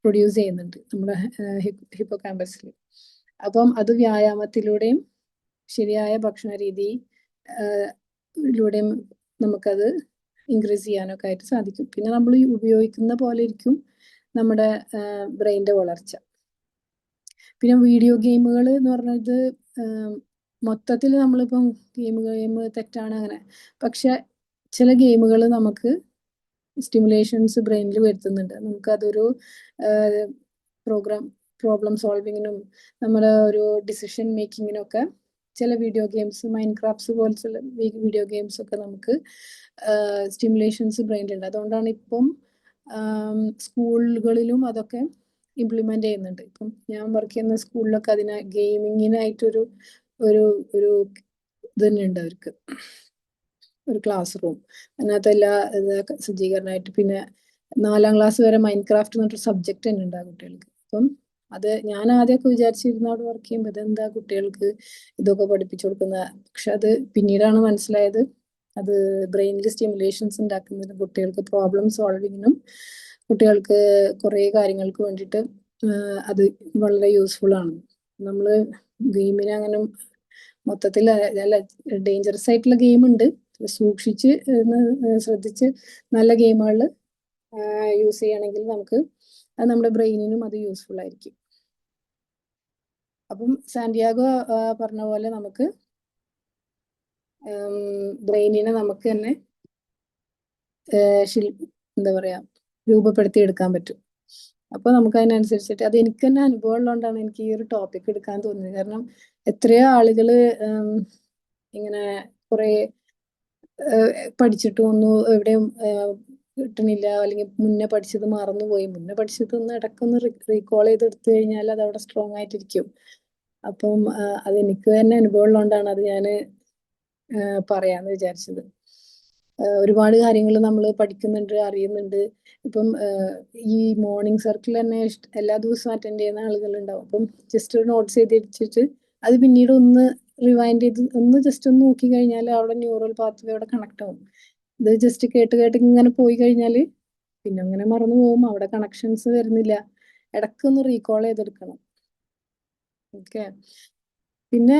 പ്രൊഡ്യൂസ് ചെയ്യുന്നുണ്ട് നമ്മുടെ ഹിപ്പോ ക്യാമ്പസിൽ. അപ്പം അത് വ്യായാമത്തിലൂടെയും ശരിയായ ഭക്ഷണ രീതി യിലൂടെയും നമുക്കത് ഇൻക്രീസ് ചെയ്യാനൊക്കെ ആയിട്ട് സാധിക്കും. പിന്നെ നമ്മൾ ഉപയോഗിക്കുന്ന പോലെ ഇരിക്കും നമ്മുടെ ബ്രെയിൻ്റെ വളർച്ച. പിന്നെ വീഡിയോ ഗെയിമുകൾ എന്ന് പറഞ്ഞത് മൊത്തത്തിൽ നമ്മളിപ്പം ഗെയിം തെറ്റാണ് അങ്ങനെ, പക്ഷെ ചില ഗെയിമുകൾ നമുക്ക് സ്റ്റിമുലേഷൻസ് ബ്രെയിനിൽ വരുത്തുന്നുണ്ട്. നമുക്കതൊരു പ്രോബ്ലം സോൾവിങ്ങിനും നമ്മുടെ ഒരു ഡിസിഷൻ മേക്കിങ്ങിനൊക്കെ ചില വീഡിയോ ഗെയിംസ്, മൈൻക്രാഫ്റ്റ്സ് പോലത്തെ വീഡിയോ ഗെയിംസ് ഒക്കെ നമുക്ക് സ്റ്റിമുലേഷൻസ് ബ്രെയിനിലുണ്ട്. അതുകൊണ്ടാണ് ഇപ്പം സ്കൂളുകളിലും അതൊക്കെ ഇംപ്ലിമെന്റ് ചെയ്യുന്നുണ്ട്. ഇപ്പം ഞാൻ വർക്ക് ചെയ്യുന്ന സ്കൂളിലൊക്കെ അതിന് ഗെയിമിങ്ങിനായിട്ടൊരു ഒരു ഒരു ഇത് തന്നെ ഉണ്ട് അവർക്ക്, ഒരു ക്ലാസ് റൂം. അതിനകത്ത് എല്ലാ സജ്ജീകരണമായിട്ട്. പിന്നെ 4ാം ക്ലാസ് വരെ മൈൻക്രാഫ്റ്റ് എന്നൊരു സബ്ജക്റ്റ് തന്നെ ഉണ്ട് ആ കുട്ടികൾക്ക്. അപ്പം അത് ഞാൻ ആദ്യമൊക്കെ വിചാരിച്ചിരുന്നു അവിടെ വർക്ക് ചെയ്യുമ്പോൾ ഇതെന്താ കുട്ടികൾക്ക് ഇതൊക്കെ പഠിപ്പിച്ചു കൊടുക്കുന്ന, പക്ഷെ അത് പിന്നീടാണ് മനസ്സിലായത് അത് ബ്രെയിനിൽ സ്റ്റിമുലേഷൻസ് ഉണ്ടാക്കുന്നതിനും കുട്ടികൾക്ക് പ്രോബ്ലം സോൾവിങ്ങിനും കുട്ടികൾക്ക് കുറേ കാര്യങ്ങൾക്ക് വേണ്ടിയിട്ട് അത് വളരെ യൂസ്ഫുൾ ആണ്. നമ്മൾ ഗെയിമിനെ അങ്ങനെ മൊത്തത്തിൽ അല്ല, ഡേഞ്ചറസ് ആയിട്ടുള്ള ഗെയിം ഉണ്ട്, സൂക്ഷിച്ച് ശ്രദ്ധിച്ച് നല്ല ഗെയിമുകൾ യൂസ് ചെയ്യണമെങ്കിൽ നമുക്ക് അത് നമ്മുടെ ബ്രെയിനിനും അത് യൂസ്ഫുൾ ആയിരിക്കും. അപ്പം സാന്റിയാഗോ പറഞ്ഞ പോലെ നമുക്ക് ബ്രെയിനിനെ നമുക്ക് തന്നെ എന്താ പറയാ രൂപപ്പെടുത്തി എടുക്കാൻ പറ്റും. അപ്പൊ നമുക്ക് അതിനനുസരിച്ചിട്ട് അത് എനിക്ക് തന്നെ അനുഭവം ഉള്ളതുകൊണ്ടാണ് എനിക്ക് ഈ ഒരു ടോപ്പിക് എടുക്കാൻ തോന്നിയത്. കാരണം എത്രയോ ആളുകള് ഇങ്ങനെ കുറെ പഠിച്ചിട്ടും ഒന്നും എവിടെയും കിട്ടണില്ല, അല്ലെങ്കിൽ മുന്നേ പഠിച്ചത് മറന്നുപോയി. മുന്നേ പഠിച്ചതൊന്ന് ഇടയ്ക്കൊന്ന് റീകോൾ ചെയ്തെടുത്തു കഴിഞ്ഞാൽ അത് അവിടെ സ്ട്രോങ് ആയിട്ടിരിക്കും. അപ്പം അതെനിക്ക് തന്നെ അനുഭവം ഉള്ളതുകൊണ്ടാണ് അത് ഞാൻ പറയാന്ന് വിചാരിച്ചത്. ഒരുപാട് കാര്യങ്ങൾ നമ്മൾ പഠിക്കുന്നുണ്ട്, അറിയുന്നുണ്ട്. ഇപ്പം ഈ മോർണിംഗ് സർക്കിൾ തന്നെ എല്ലാ ദിവസവും അറ്റൻഡ് ചെയ്യുന്ന ആളുകളുണ്ടാവും. അപ്പം ജസ്റ്റ് ഒരു നോട്ട്സ് ചെയ്ത് വെച്ചിട്ട് അത് പിന്നീട് ഒന്ന് റിവൈൻഡ് ചെയ്ത് ഒന്ന് ജസ്റ്റ് ഒന്ന് നോക്കി കഴിഞ്ഞാൽ അവിടെ ന്യൂറൽ പാത്വേ അവിടെ കണക്ട് ആവും. ഇത് ജസ്റ്റ് കേട്ട് കേട്ട് ഇങ്ങനെ പോയി കഴിഞ്ഞാൽ പിന്നെ അങ്ങനെ മറന്നു പോകും, അവിടെ കണക്ഷൻസ് വരുന്നില്ല. ഇടയ്ക്കൊന്ന് റീകോൾ ചെയ്തെടുക്കണം. ഓക്കെ. പിന്നെ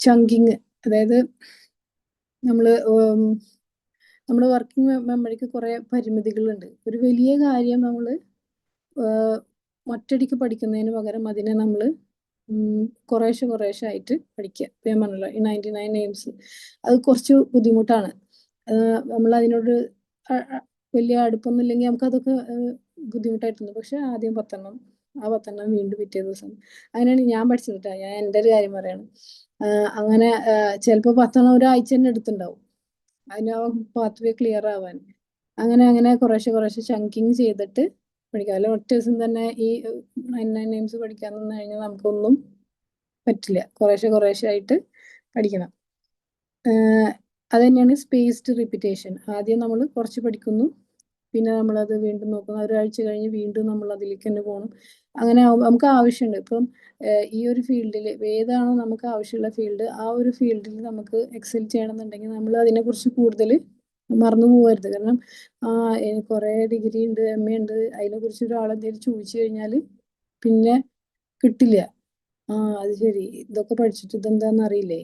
ചങ്കിങ്, അതായത് നമ്മുടെ വർക്കിംഗ് മെമ്മറിക്ക് കുറെ പരിമിതികളുണ്ട്. ഒരു വലിയ കാര്യം നമ്മൾ ഒറ്റയടിക്ക് പഠിക്കുന്നതിന് പകരം അതിനെ നമ്മൾ കുറേശ്ശെ കുറേശ്ശെ ആയിട്ട് പഠിക്കുക. ഇപ്പം ഞാൻ പറഞ്ഞല്ലോ ഈ 99 നെയിംസ്, അത് കുറച്ച് ബുദ്ധിമുട്ടാണ്. നമ്മൾ അതിനോട് വലിയ അടുപ്പൊന്നും ഇല്ലെങ്കിൽ നമുക്കതൊക്കെ ബുദ്ധിമുട്ടായിട്ടുണ്ട്. പക്ഷെ ആദ്യം 10എണ്ണം, ആ 10എണ്ണം വീണ്ടും പിറ്റേ ദിവസം, അങ്ങനെയാണ് ഞാൻ പഠിച്ചത് കേട്ടോ. ഞാൻ എൻ്റെ ഒരു കാര്യം പറയാണ്. അങ്ങനെ ചിലപ്പോൾ 10എണ്ണം ഒരാഴ്ച തന്നെ എടുത്തുണ്ടാവും അതിന് പാത്വേ ക്ലിയർ ആവാൻ. അങ്ങനെ അങ്ങനെ കുറേശ്ശെ കുറേശ്ശെ ചങ്കിങ് ചെയ്തിട്ട് പഠിക്കാം. അല്ല ഒറ്റ ദിവസം തന്നെ ഈ 99 നെയിംസ് പഠിക്കാൻ നിന്ന് കഴിഞ്ഞാൽ നമുക്കൊന്നും പറ്റില്ല. കുറേശ്ശെ കുറേശ്ശെ ആയിട്ട് പഠിക്കണം. അത് തന്നെയാണ് സ്പേസ്ഡ് റിപ്പിറ്റേഷൻ. ആദ്യം നമ്മൾ കുറച്ച് പഠിക്കുന്നു, പിന്നെ നമ്മളത് വീണ്ടും നോക്കുന്നു, ഒരാഴ്ച കഴിഞ്ഞ് വീണ്ടും നമ്മൾ അതിലേക്ക് തന്നെ പോകണം. അങ്ങനെ നമുക്ക് ആവശ്യമുണ്ട്. ഇപ്പം ഈ ഒരു ഫീൽഡിൽ ഏതാണോ നമുക്ക് ആവശ്യമുള്ള ഫീൽഡ്, ആ ഒരു ഫീൽഡിൽ നമുക്ക് എക്സൽ ചെയ്യണമെന്നുണ്ടെങ്കിൽ നമ്മൾ അതിനെക്കുറിച്ച് കൂടുതൽ മറന്നു പോകരുത്. കാരണം കുറേ ഡിഗ്രി ഉണ്ട്, MA ഉണ്ട്, അതിനെക്കുറിച്ച് ഒരാളെന്തെങ്കിലും ചോദിച്ചു കഴിഞ്ഞാൽ പിന്നെ കിട്ടില്ല. അത് ശരി, ഇതൊക്കെ പഠിച്ചിട്ട് ഇതെന്താണെന്ന് അറിയില്ലേ.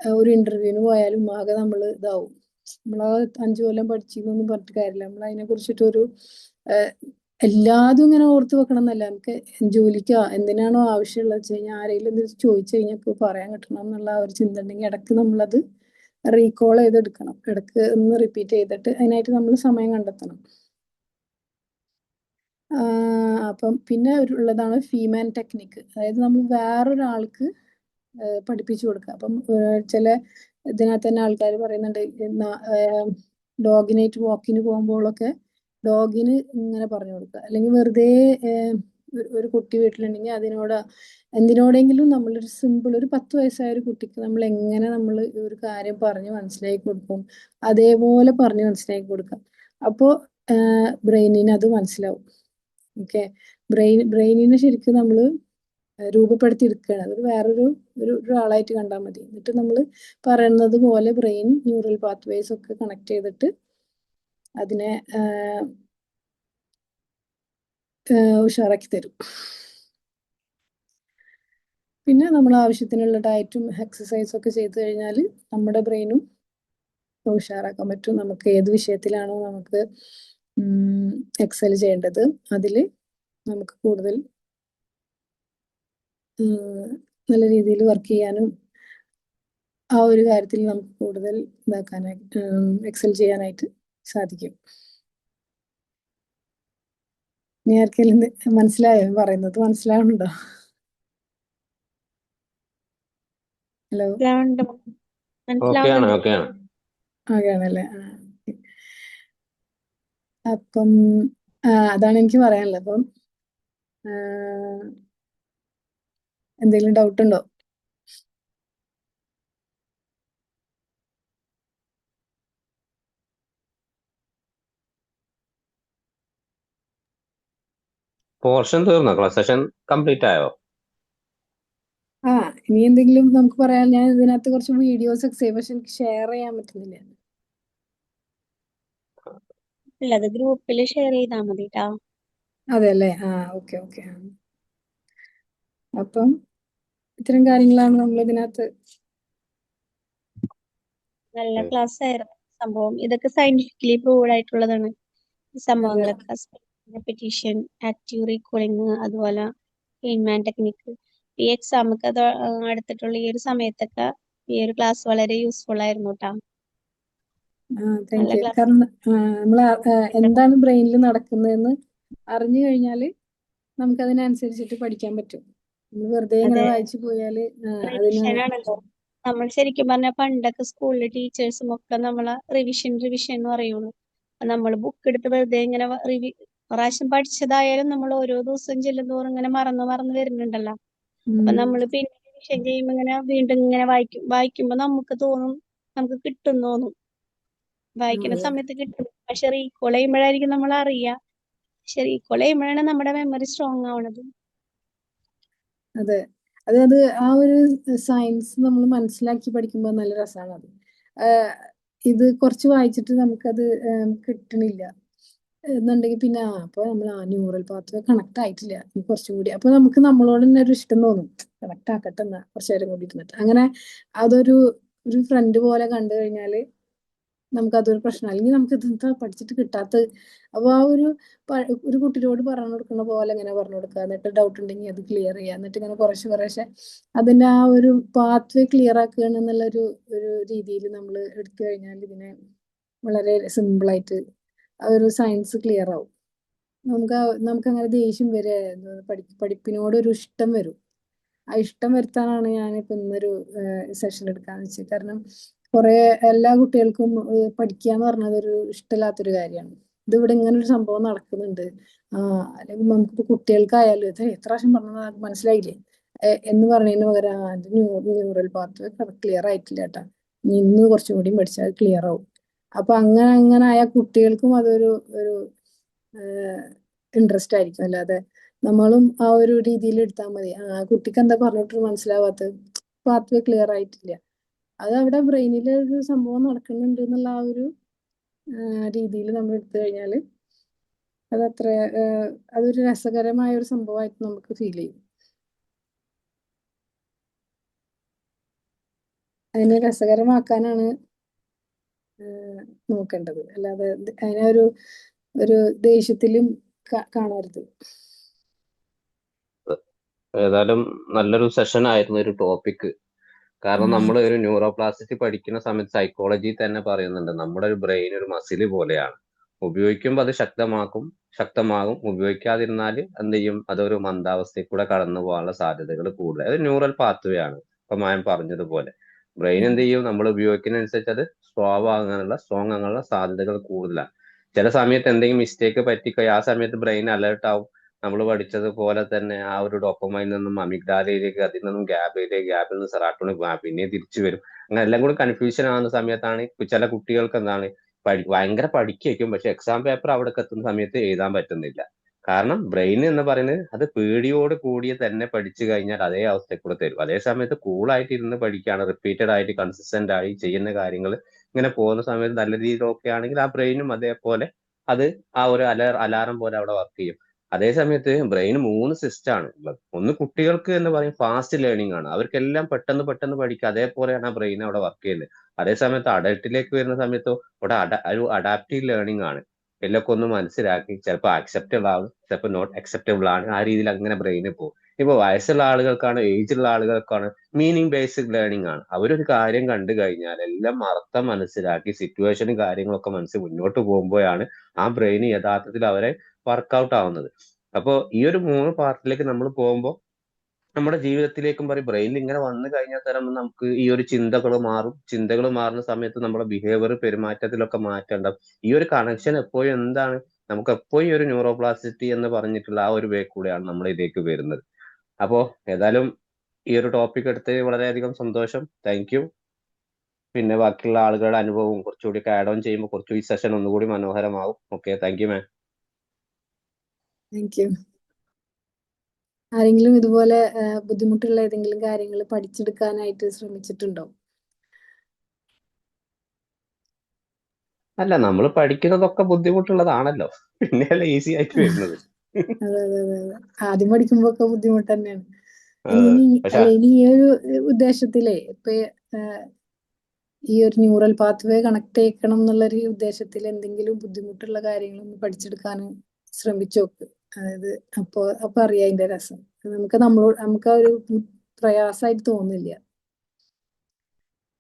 ഒരു ഇന്റർവ്യൂവിന് പോയാലും ആകെ നമ്മൾ ഇതാവും. നമ്മളാ 5 കൊല്ലം പഠിച്ചെന്നൊന്നും പറഞ്ഞിട്ട് കാര്യമില്ല. നമ്മൾ അതിനെ കുറിച്ചിട്ടൊരു എല്ലാതും ഇങ്ങനെ ഓർത്ത് വെക്കണം എന്നല്ല, നമുക്ക് ജോലിക്കോ എന്തിനാണോ ആവശ്യമുള്ളത് വെച്ച് കഴിഞ്ഞാൽ ആരെങ്കിലും എന്തെങ്കിലും ചോദിച്ചു കഴിഞ്ഞാൽ ഇപ്പോൾ പറയാൻ കിട്ടണം എന്നുള്ള ഒരു ചിന്ത ഉണ്ടെങ്കിൽ ഇടയ്ക്ക് നമ്മളത് റീകോൾ ചെയ്തെടുക്കണം. ഇടയ്ക്ക് ഒന്ന് റിപ്പീറ്റ് ചെയ്തിട്ട് അതിനായിട്ട് നമ്മൾ സമയം കണ്ടെത്തണം. അപ്പം പിന്നെ ഉള്ളതാണ് ഫീമാൻ ടെക്നിക്ക്. അതായത് നമ്മൾ വേറൊരാൾക്ക് പഠിപ്പിച്ചു കൊടുക്കുക. അപ്പം ചില ഇതിനകത്ത് തന്നെ ആൾക്കാർ പറയുന്നുണ്ട്, ഡോഗിനായിട്ട് വാക്കിന് പോകുമ്പോഴൊക്കെ ഡോഗിന് ഇങ്ങനെ പറഞ്ഞു കൊടുക്കുക. അല്ലെങ്കിൽ വെറുതെ ഒരു കുട്ടി വീട്ടിലുണ്ടെങ്കിൽ അതിനോട് എന്തിനോടെങ്കിലും നമ്മളൊരു സിമ്പിൾ, ഒരു 10 വയസ്സായ ഒരു കുട്ടിക്ക് നമ്മൾ എങ്ങനെ നമ്മൾ ഒരു കാര്യം പറഞ്ഞ് മനസ്സിലാക്കി കൊടുക്കും, അതേപോലെ പറഞ്ഞ് മനസ്സിലാക്കി കൊടുക്കാം. അപ്പോൾ ബ്രെയിനിന് അത് മനസ്സിലാവും. ഓക്കെ. ബ്രെയിനിന് ശരിക്കും നമ്മൾ രൂപപ്പെടുത്തി എടുക്കുകയാണ്. അതൊരു വേറൊരു ഒരാളായിട്ട് കണ്ടാൽ മതി. എന്നിട്ട് നമ്മൾ പറയുന്നത് പോലെ ബ്രെയിൻ ന്യൂറൽ പാത്വേസ് ഒക്കെ കണക്ട് ചെയ്തിട്ട് അതിനെ ഉഷാറാക്കി തരും. പിന്നെ നമ്മൾ ആവശ്യത്തിനുള്ള ഡയറ്റും എക്സസൈസും ഒക്കെ ചെയ്തു കഴിഞ്ഞാൽ നമ്മുടെ ബ്രെയിനും ഉഷാറാക്കാൻ പറ്റും. നമുക്ക് ഏത് വിഷയത്തിലാണോ നമുക്ക് എക്സൽ ചെയ്യേണ്ടത് അതിൽ നമുക്ക് കൂടുതൽ നല്ല രീതിയിൽ വർക്ക് ചെയ്യാനും ആ ഒരു കാര്യത്തിൽ നമുക്ക് കൂടുതൽ ഇതാക്കാനായിട്ട് എക്സൽ ചെയ്യാനായിട്ട് സാധിക്കും. ഇനി ആർക്കെങ്കിലും മനസ്സിലായോ പറയുന്നത്? മനസ്സിലാവുന്നുണ്ടോ? ഹലോ, ഓക്കെയാണ് ഓക്കെയാണ്. ആകെയാണല്ലേ. അപ്പം അതാണ് എനിക്ക് പറയാനുള്ളത്. അപ്പം എന്തെങ്കിലും ഡൗട്ട് ഉണ്ടോ? പോർഷൻ തീർന്നോ? ക്ലാസ് സെഷൻ കംപ്ലീറ്റ് ആയോ? ഇനി എന്തെങ്കിലും നമുക്ക് പറയാൻ, ഞാൻ ഇതിനകത്ത് കുറച്ച് വീഡിയോസ് ഒക്കെ സേവ്, പക്ഷെ എനിക്ക് ഷെയർ ചെയ്യാൻ പറ്റുന്നില്ല. ഇല്ല, അത് ഗ്രൂപ്പിൽ ഷെയർ ചെയ്താൽ മതി ട്ടാ. അതെ അല്ലേ. Okay okay. അപ്പം ഇത്തരം കാര്യങ്ങളാണ് നമ്മൾ ഇതിനകത്ത്. നല്ല ക്ലാസ് ആയിരുന്നു സംഭവം. ഇതൊക്കെ സയന്റിഫിക്കലി പ്രൂവ്ഡ് ആയിട്ടുള്ളതാണ് ഈ സംഭവങ്ങളൊക്കെ. റെപ്പിറ്റീഷൻ, ആക്റ്റീവ് റീകോളിങ്, അതുപോലെ ഹെയ്ൻമാൻ ടെക്നിക്ക്. ഈ എക്സാം ഒക്കെ അടുത്തിട്ടുള്ള ഈ ഒരു സമയത്തൊക്കെ ഈ ഒരു ക്ലാസ് വളരെ യൂസ്ഫുൾ ആയിരുന്നു ട്ടാ. Thank you. കാരണം നമ്മൾ എന്താണ് ബ്രെയിനിൽ നടക്കുന്നതെന്ന് അറിഞ്ഞു കഴിഞ്ഞാൽ നമുക്ക് അതിനനുസരിച്ചിട്ട് പഠിക്കാൻ പറ്റും. നമ്മൾ വെറുതെ ഇങ്ങനെ വായിച്ചു പോയാല് റിവിഷനാണല്ലോ. നമ്മൾ ശരിക്കും പറഞ്ഞാൽ പണ്ടൊക്കെ സ്കൂളിലെ ടീച്ചേഴ്സും ഒക്കെ നമ്മളെ റിവിഷൻ എന്ന് പറയുള്ളൂ. നമ്മൾ ബുക്ക് എടുത്ത് വെറുതെ ഇങ്ങനെ പ്രാവശ്യം പഠിച്ചതായാലും നമ്മൾ ഓരോ ദിവസം ചെല്ലുന്തോറും ഇങ്ങനെ മറന്നു വരുന്നുണ്ടല്ലോ. അപ്പൊ നമ്മൾ പിന്നെ റിവിഷൻ ചെയ്യുമ്പോ ഇങ്ങനെ വീണ്ടും ഇങ്ങനെ വായിക്കുമ്പോ നമുക്ക് തോന്നും, നമുക്ക് കിട്ടും തോന്നും. വായിക്കുന്ന സമയത്ത് കിട്ടും. പക്ഷെ റീകോൾ ചെയ്യുമ്പോഴായിരിക്കും നമ്മൾ അറിയുക. പക്ഷെ റീകോൾ ചെയ്യുമ്പോഴാണ് നമ്മുടെ മെമ്മറി സ്ട്രോങ് ആവണത്. അതെ, അത് ആ ഒരു സയൻസ് നമ്മൾ മനസ്സിലാക്കി പഠിക്കുമ്പോൾ നല്ല രസമാണ് അത്. ഇത് കുറച്ച് വായിച്ചിട്ട് നമുക്കത് കിട്ടണില്ല എന്നുണ്ടെങ്കിൽ പിന്നെ അപ്പൊ നമ്മൾ ന്യൂറൽ പാത്വേ കണക്ട് ആയിട്ടില്ല, ഇനി കുറച്ചും കൂടി. അപ്പൊ നമുക്ക് നമ്മളോട് തന്നെ ഒരു ഇഷ്ടം തോന്നും, കണക്ട് ആക്കട്ടെ എന്നാ കുറച്ചു നേരം കൂടി ഇരുന്നിട്ട്. അങ്ങനെ അതൊരു ഫ്രണ്ട് പോലെ കണ്ടു കഴിഞ്ഞാല് നമുക്കതൊരു പ്രശ്നം. അല്ലെങ്കിൽ നമുക്ക് ഇതെന്താ പഠിച്ചിട്ട് കിട്ടാത്തത്. അപ്പൊ ആ ഒരു കുട്ടിയോട് പറഞ്ഞു കൊടുക്കുന്ന പോലെ ഇങ്ങനെ പറഞ്ഞു കൊടുക്കുക, എന്നിട്ട് ഡൗട്ട് ഉണ്ടെങ്കിൽ അത് ക്ലിയർ ചെയ്യുക, എന്നിട്ട് ഇങ്ങനെ കുറേശ്ശെ അതിന്റെ ആ ഒരു പാത്വേ ക്ലിയർ ആക്കുക എന്നുള്ള ഒരു രീതിയിൽ നമ്മൾ എടുത്തു കഴിഞ്ഞാൽ ഇതിനെ വളരെ സിമ്പിളായിട്ട് ആ ഒരു സയൻസ് ക്ലിയർ ആവും. നമുക്ക് അങ്ങനെ ദേഷ്യം വരെ പഠിപ്പിനോട് ഒരു ഇഷ്ടം വരും. ആ ഇഷ്ടം വരുത്താനാണ് ഞാനിപ്പോ ഇന്നൊരു സെഷൻ എടുക്കാന്ന് വെച്ചത്. കാരണം എല്ലാ കുട്ടികൾക്കും പഠിക്കുക എന്ന് പറഞ്ഞത് ഒരു ഇഷ്ടമില്ലാത്തൊരു കാര്യമാണ്. ഇതിവിടെ ഇങ്ങനെ ഒരു സംഭവം നടക്കുന്നുണ്ട്, അല്ലെങ്കിൽ നമുക്കിപ്പോ കുട്ടികൾക്കായാലും ഇത് എത്ര പ്രാവശ്യം പറഞ്ഞത് മനസ്സിലായില്ലേ എന്ന് പറഞ്ഞതിന് പകരം ന്യൂറൽ പാത്ത് ക്ലിയർ ആയിട്ടില്ല കേട്ടാ, ഇന്ന് കുറച്ചും കൂടി പഠിച്ചാൽ ക്ലിയർ ആവും. അപ്പൊ അങ്ങനെ ആയ കുട്ടികൾക്കും അതൊരു ഇൻട്രസ്റ്റ് ആയിരിക്കും. അല്ലാതെ നമ്മളും ആ ഒരു രീതിയിൽ എടുത്താൽ മതി. കുട്ടിക്ക് എന്താ പറഞ്ഞിട്ട് മനസ്സിലാവാത്തത്, പാത്വേ ക്ലിയർ ആയിട്ടില്ല, അത് അവിടെ ബ്രെയിനിൽ ഒരു സംഭവം നടക്കുന്നുണ്ട് എന്നുള്ള ആ ഒരു രീതിയിൽ നമ്മൾ എടുത്തു കഴിഞ്ഞാൽ അതത്ര അതൊരു രസകരമായ ഒരു സംഭവമായിട്ട് നമുക്ക് ഫീൽ ചെയ്യും. അതിനെ രസകരമാക്കാനാണ് നോക്കേണ്ടത്, അല്ലാതെ അതിനെ ഒരു ദേഷ്യത്തിലും കാണരുത്. ഏതായാലും നല്ലൊരു സെഷൻ ആയിരുന്നു ഒരു ടോപ്പിക്. കാരണം നമ്മൾ ഒരു ന്യൂറോപ്ലാസ്റ്റിറ്റി പഠിക്കുന്ന സമയത്ത് സൈക്കോളജി തന്നെ പറയുന്നുണ്ട്, നമ്മുടെ ഒരു ബ്രെയിൻ ഒരു മസിൽ പോലെയാണ്. ഉപയോഗിക്കുമ്പോൾ അത് ശക്തമാകും, ഉപയോഗിക്കാതിരുന്നാൽ എന്ത് ചെയ്യും, അതൊരു മന്ദാവസ്ഥയിൽ കൂടെ കടന്നു പോകാനുള്ള സാധ്യതകൾ കൂടുതൽ. അത് ന്യൂറൽ പാത്വേ ആണ്. ഇപ്പൊ മായം പറഞ്ഞതുപോലെ ബ്രെയിൻ എന്ത് ചെയ്യും, നമ്മൾ ഉപയോഗിക്കുന്നതനുസരിച്ച് അത് സ്ട്രോങ് ആകാനുള്ള സാധ്യതകൾ കൂടുതലാണ്. ചില സമയത്ത് എന്തെങ്കിലും മിസ്റ്റേക്ക് പറ്റിക്കഴിഞ്ഞാൽ ആ സമയത്ത് ബ്രെയിൻ അലേർട്ട് ആവും. നമ്മൾ പഠിച്ചതുപോലെ തന്നെ ആ ഒരു ഡോപ്പമൈനിൽ നിന്നും അമിഗ്ഡാലയിലേക്ക്, അതിൽ നിന്നും ഗ്യാബിൽ നിന്ന് സെറാട്ടോണിക് പിന്നെ തിരിച്ചു വരും. അങ്ങനെ എല്ലാം കൂടി കൺഫ്യൂഷൻ ആവുന്ന സമയത്താണ് ചില കുട്ടികൾക്ക് എന്താണ് ഭയങ്കര പഠിക്കും, പക്ഷെ എക്സാം പേപ്പർ അവിടെ എത്തുന്ന സമയത്ത് എഴുതാൻ പറ്റുന്നില്ല. കാരണം ബ്രെയിൻ എന്ന് പറയുന്നത് അത് പേടിയോട് കൂടിയ തന്നെ പഠിച്ചു കഴിഞ്ഞാൽ അതേ അവസ്ഥയിൽ കൂടെ തരും. അതേ സമയത്ത് കൂളായിട്ട് ഇരുന്ന് പഠിക്കുകയാണ്, റിപ്പീറ്റഡ് ആയിട്ട് കൺസിസ്റ്റന്റ് ആയി ചെയ്യുന്ന കാര്യങ്ങൾ ഇങ്ങനെ പോകുന്ന സമയത്ത് നല്ല രീതിയിൽ ഓക്കെ ആണെങ്കിൽ ആ ബ്രെയിനും അതേപോലെ അത് ആ ഒരു അലാറം പോലെ അവിടെ വർക്ക് ചെയ്യും. അതേ സമയത്ത് ബ്രെയിൻ 3 സിസ്റ്റം ആണ് ഉള്ളത്. ഒന്ന് കുട്ടികൾക്ക് എന്ന് പറയും ഫാസ്റ്റ് ലേണിംഗ് ആണ്, അവർക്കെല്ലാം പെട്ടെന്ന് പെട്ടെന്ന് പഠിക്കുക, അതേപോലെയാണ് ആ ബ്രെയിൻ അവിടെ വർക്ക് ചെയ്യുന്നത്. അതേ സമയത്ത് അഡൽട്ടിലേക്ക് വരുന്ന സമയത്ത് അവിടെ ഒരു അഡാപ്റ്റീവ് ലേണിംഗ് ആണ്. എല്ലൊക്കെ ഒന്ന് മനസ്സിലാക്കി ചിലപ്പോൾ അക്സെപ്റ്റബിൾ ആവും, ചിലപ്പോൾ നോട്ട് അക്സെപ്റ്റബിൾ ആണ്, ആ രീതിയിൽ അങ്ങനെ ബ്രെയിനിൽ പോകും. ഇപ്പൊ വയസ്സുള്ള ആളുകൾക്കാണ്, ഏജ് ഉള്ള ആളുകൾക്കാണ് മീനിങ് ബേസ്ഡ് ലേണിംഗ് ആണ്. അവരൊരു കാര്യം കണ്ടു കഴിഞ്ഞാൽ എല്ലാം അർത്ഥം മനസ്സിലാക്കി സിറ്റുവേഷനും കാര്യങ്ങളൊക്കെ മനസ്സിൽ മുന്നോട്ട് പോകുമ്പോഴാണ് ആ ബ്രെയിൻ യഥാർത്ഥത്തിൽ അവരെ വർക്കൗട്ട് ആവുന്നത്. അപ്പോൾ ഈ ഒരു 3 പാർട്ടിലേക്ക് നമ്മൾ പോകുമ്പോൾ നമ്മുടെ ജീവിതത്തിലേക്കും പറയും ബ്രെയിനിൽ ഇങ്ങനെ വന്നു കഴിഞ്ഞാൽ തരം നമുക്ക് ഈ ഒരു ചിന്തകൾ മാറും. ചിന്തകൾ മാറുന്ന സമയത്ത് നമ്മുടെ ബിഹേവിയർ പെരുമാറ്റത്തിലൊക്കെ മാറ്റം ഉണ്ടാവും. ഈ ഒരു കണക്ഷൻ എപ്പോഴും എന്താണ്, നമുക്ക് എപ്പോഴും ഈ ഒരു ന്യൂറോപ്ലാസ്റ്റിറ്റി എന്ന് പറഞ്ഞിട്ടുള്ള ആ ഒരു വേ കൂടെയാണ് നമ്മൾ ഇതിലേക്ക് വരുന്നത്. അപ്പോ ഏതായാലും ഈ ഒരു ടോപ്പിക് എടുത്ത് വളരെയധികം സന്തോഷം. Thank you. പിന്നെ ബാക്കിയുള്ള ആളുകളുടെ അനുഭവവും കുറച്ചുകൂടി ആഡ് ഓൺ ചെയ്യുമ്പോൾ കുറച്ചുകൂടി സെഷൻ ഒന്നുകൂടി മനോഹരമാവും. Okay, thank you ma'am. Thank you. ആരെങ്കിലും ഇതുപോലെ ബുദ്ധിമുട്ടുള്ള ഏതെങ്കിലും കാര്യങ്ങൾ പഠിച്ചെടുക്കാനായിട്ട് ശ്രമിച്ചിട്ടുണ്ടോ? അല്ല, നമ്മൾ പഠിക്കുന്നതൊക്കെ ബുദ്ധിമുട്ടുള്ളതാണല്ലോ, പിന്നെയല്ല ഈസി ആയിട്ട് വരുന്നത്. അതെ അതെ അതെ അതെ. ആദ്യം പഠിക്കുമ്പോ ഒക്കെ ബുദ്ധിമുട്ട് തന്നെയാണ്. അതെ. ഇനി പക്ഷെ ഇനി ഈ ഒരു ഉദ്ദേശത്തിലേ ഇപ്പൊ ഈ ഒരു ന്യൂറൽ പാത്വേ കണക്ട് ചെയ്യിക്കണം എന്നുള്ളൊരു ഉദ്ദേശത്തിൽ എന്തെങ്കിലും ബുദ്ധിമുട്ടുള്ള കാര്യങ്ങളൊന്ന് പഠിച്ചെടുക്കാൻ ശ്രമിച്ചു നോക്ക്. അതായത് അപ്പൊ അറിയാം അതിന്റെ രസം. നമുക്ക് ആ ഒരു പ്രയാസമായിട്ട് തോന്നില്ല.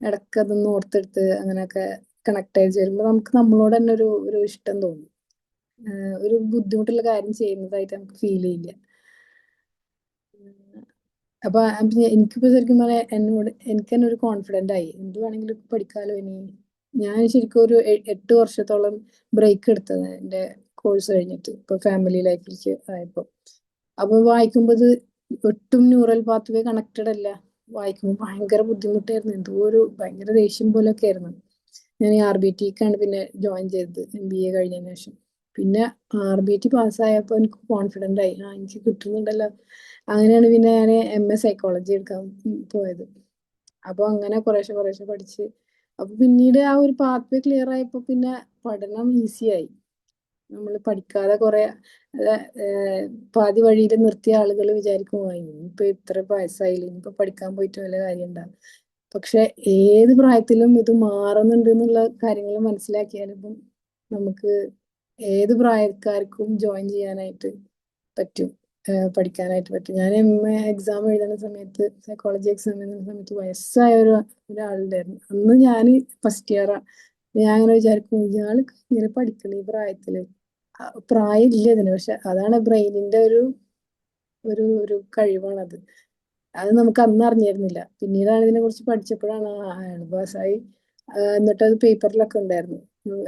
ഇടയ്ക്ക് അതൊന്ന് ഓർത്തെടുത്ത് അങ്ങനെയൊക്കെ കണക്ട് ആയി ചേരുമ്പോൾ നമുക്ക് നമ്മളോട് തന്നെ ഒരു ഇഷ്ടം തോന്നും. ഒരു ബുദ്ധിമുട്ടുള്ള കാര്യം ചെയ്യുന്നതായിട്ട് നമുക്ക് ഫീൽ ചെയ്യില്ല. അപ്പൊ എനിക്കിപ്പോ ശരിക്കും പറയാം എനിക്ക് തന്നെ ഒരു കോൺഫിഡന്റ് ആയി, എന്ത് വേണമെങ്കിലും പഠിക്കാലോ ഇനി. ഞാൻ ശരിക്കും ഒരു 8 വർഷത്തോളം ബ്രേക്ക് എടുത്തത് എന്റെ കോഴ്സ് കഴിഞ്ഞിട്ട്, ഇപ്പൊ ഫാമിലി ലൈഫിലേക്ക് ആയപ്പോ. അപ്പൊ വായിക്കുമ്പോ ഇത് ഒട്ടും ന്യൂറൽ പാത്വേ കണക്റ്റഡ് അല്ല. വായിക്കുമ്പോൾ ഭയങ്കര ബുദ്ധിമുട്ടായിരുന്നു, എന്തോ ഒരു ഭയങ്കര ദേഷ്യം പോലൊക്കെ ആയിരുന്നു. ഞാൻ RBTക്കാണ് പിന്നെ ജോയിൻ ചെയ്തത് MBA കഴിഞ്ഞതിന് ശേഷം. പിന്നെ RBT പാസ്സായപ്പോൾ എനിക്ക് കോൺഫിഡന്റ് ആയി, എനിക്ക് കിട്ടുന്നുണ്ടല്ലോ. അങ്ങനെയാണ് പിന്നെ ഞാൻ MA സൈക്കോളജി എടുക്കാൻ പോയത്. അപ്പൊ അങ്ങനെ കുറേശ്ശെ കുറേശ്ശെ പഠിച്ച്, അപ്പൊ പിന്നീട് ആ ഒരു പാത്വേ ക്ലിയർ ആയപ്പോ പിന്നെ പഠനം ഈസി ആയി. നമ്മൾ പഠിക്കാതെ കുറെ പാതി വഴിയിൽ നിർത്തിയ ആളുകൾ വിചാരിക്കും ഇനിയിപ്പൊ ഇത്ര വയസ്സായില്ല, ഇനിയിപ്പൊ പഠിക്കാൻ പോയിട്ട് വല്ല കാര്യം ഉണ്ടാവും. പക്ഷെ ഏത് പ്രായത്തിലും ഇത് മാറുന്നുണ്ട് എന്നുള്ള കാര്യങ്ങൾ മനസ്സിലാക്കിയാലും നമുക്ക് ഏത് പ്രായക്കാർക്കും ജോയിൻ ചെയ്യാനായിട്ട് പറ്റും, പഠിക്കാനായിട്ട് പറ്റും. ഞാൻ MA എക്സാം എഴുതുന്ന സമയത്ത്, സൈക്കോളജി എക്സാം എഴുതുന്ന സമയത്ത് വയസ്സായ ഒരാളുണ്ടായിരുന്നു. അന്ന് ഞാൻ ഫസ്റ്റ് ഇയറാ. ഞാൻ അങ്ങനെ വിചാരിക്കും, ഇയാള് ഇങ്ങനെ പഠിക്കണ ഈ പ്രായത്തില്, പ്രായം ഇല്ല ഇതിന്, പക്ഷെ അതാണ് ബ്രെയിനിന്റെ ഒരു കഴിവാണത്. അത് നമുക്ക് അന്ന് അറിഞ്ഞിരുന്നില്ല. പിന്നീടാണ് ഇതിനെ കുറിച്ച് പഠിച്ചപ്പോഴാണ് അയാൾ പാസ്സായി. എന്നിട്ട് അത് പേപ്പറിലൊക്കെ ഉണ്ടായിരുന്നു,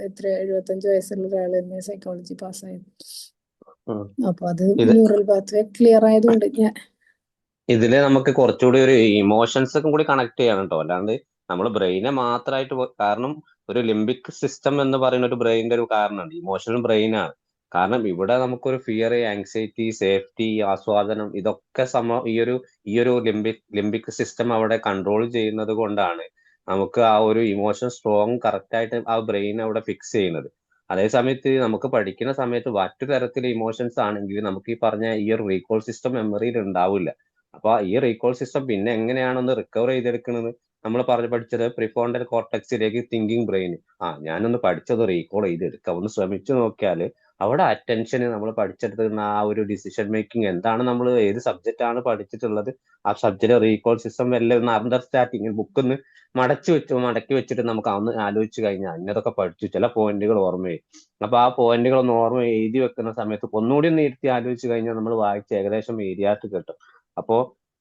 എത്ര 75 വയസ്സുള്ള ഒരാൾ MA സൈക്കോളജി പാസ്സായി. ഉം. അപ്പൊ അത് ഇത് ന്യൂറൽ പാത്വേ ക്ലിയർ ആയതുകൊണ്ട് ഇതില് നമുക്ക് കുറച്ചുകൂടി ഒരു ഇമോഷൻസും കൂടി കണക്ട് ചെയ്യണം കേട്ടോ. അല്ലാണ്ട് നമ്മൾ ബ്രെയിനെ മാത്രമായിട്ട് കാരണം ഒരു ലിംബിക് സിസ്റ്റം എന്ന് പറയുന്ന ഒരു ബ്രെയിനിന്റെ ഒരു കാരണമാണ്, ഇമോഷണൽ ബ്രെയിനാണ്. കാരണം ഇവിടെ നമുക്കൊരു ഫിയർ, ആങ്സൈറ്റി, സേഫ്റ്റി, ആസ്വാദനം ഇതൊക്കെ ഈ ഒരു ലിംബിക് സിസ്റ്റം അവിടെ കൺട്രോൾ ചെയ്യുന്നത് കൊണ്ടാണ് നമുക്ക് ആ ഒരു ഇമോഷൻ സ്ട്രോങ് കറക്റ്റ് ആയിട്ട് ആ ബ്രെയിൻ അവിടെ ഫിക്സ് ചെയ്യുന്നത്. അതേ സമയത്ത് നമുക്ക് പഠിക്കുന്ന സമയത്ത് മറ്റു തരത്തിലെ ഇമോഷൻസ് ആണെങ്കിൽ നമുക്ക് ഈ പറഞ്ഞ ഈ ഒരു റീകോൾ സിസ്റ്റം മെമ്മറിയിൽ ഉണ്ടാവില്ല. അപ്പൊ ഈ റീകോൾ സിസ്റ്റം പിന്നെ എങ്ങനെയാണെന്ന് റിക്കവർ ചെയ്തെടുക്കുന്നത്, നമ്മൾ പഠിച്ചത് പ്രിഫോണ്ടൽ കോർട്ടക്സിലേക്ക് തിങ്കിങ് ബ്രെയിൻ. ഞാനൊന്ന് പഠിച്ചത് റീകോൾ ചെയ്തെടുക്കാം, ഒന്ന് ശ്രമിച്ചു നോക്കിയാല് അവിടെ അറ്റൻഷന് നമ്മൾ പഠിച്ചെടുക്കുന്ന ആ ഒരു ഡിസിഷൻ മേക്കിംഗ് എന്താണ്, നമ്മൾ ഏത് സബ്ജക്റ്റ് ആണ് പഠിച്ചിട്ടുള്ളത്, ആ സബ്ജക്റ്റ് റീകോൾ സിസ്റ്റം വല്ല ഒന്ന് അണ്ടർസ്റ്റാൻഡിങ് ബുക്കൊന്ന് മടക്കി വെച്ചിട്ട് നമുക്ക് അന്ന് ആലോചിച്ച് കഴിഞ്ഞാൽ ഇന്നതൊക്കെ പഠിച്ചു ചില പോയിന്റുകൾ ഓർമ്മയായി. അപ്പൊ ആ പോയിന്റുകൾ ഒന്ന് ഓർമ്മ എഴുതി വെക്കുന്ന സമയത്ത് ഒന്നുകൂടി ഒന്ന് ഇരുത്തി ആലോചിച്ച് കഴിഞ്ഞാൽ നമ്മൾ വായിച്ച് ഏകദേശം ഏരിയായിട്ട് കിട്ടും. അപ്പോ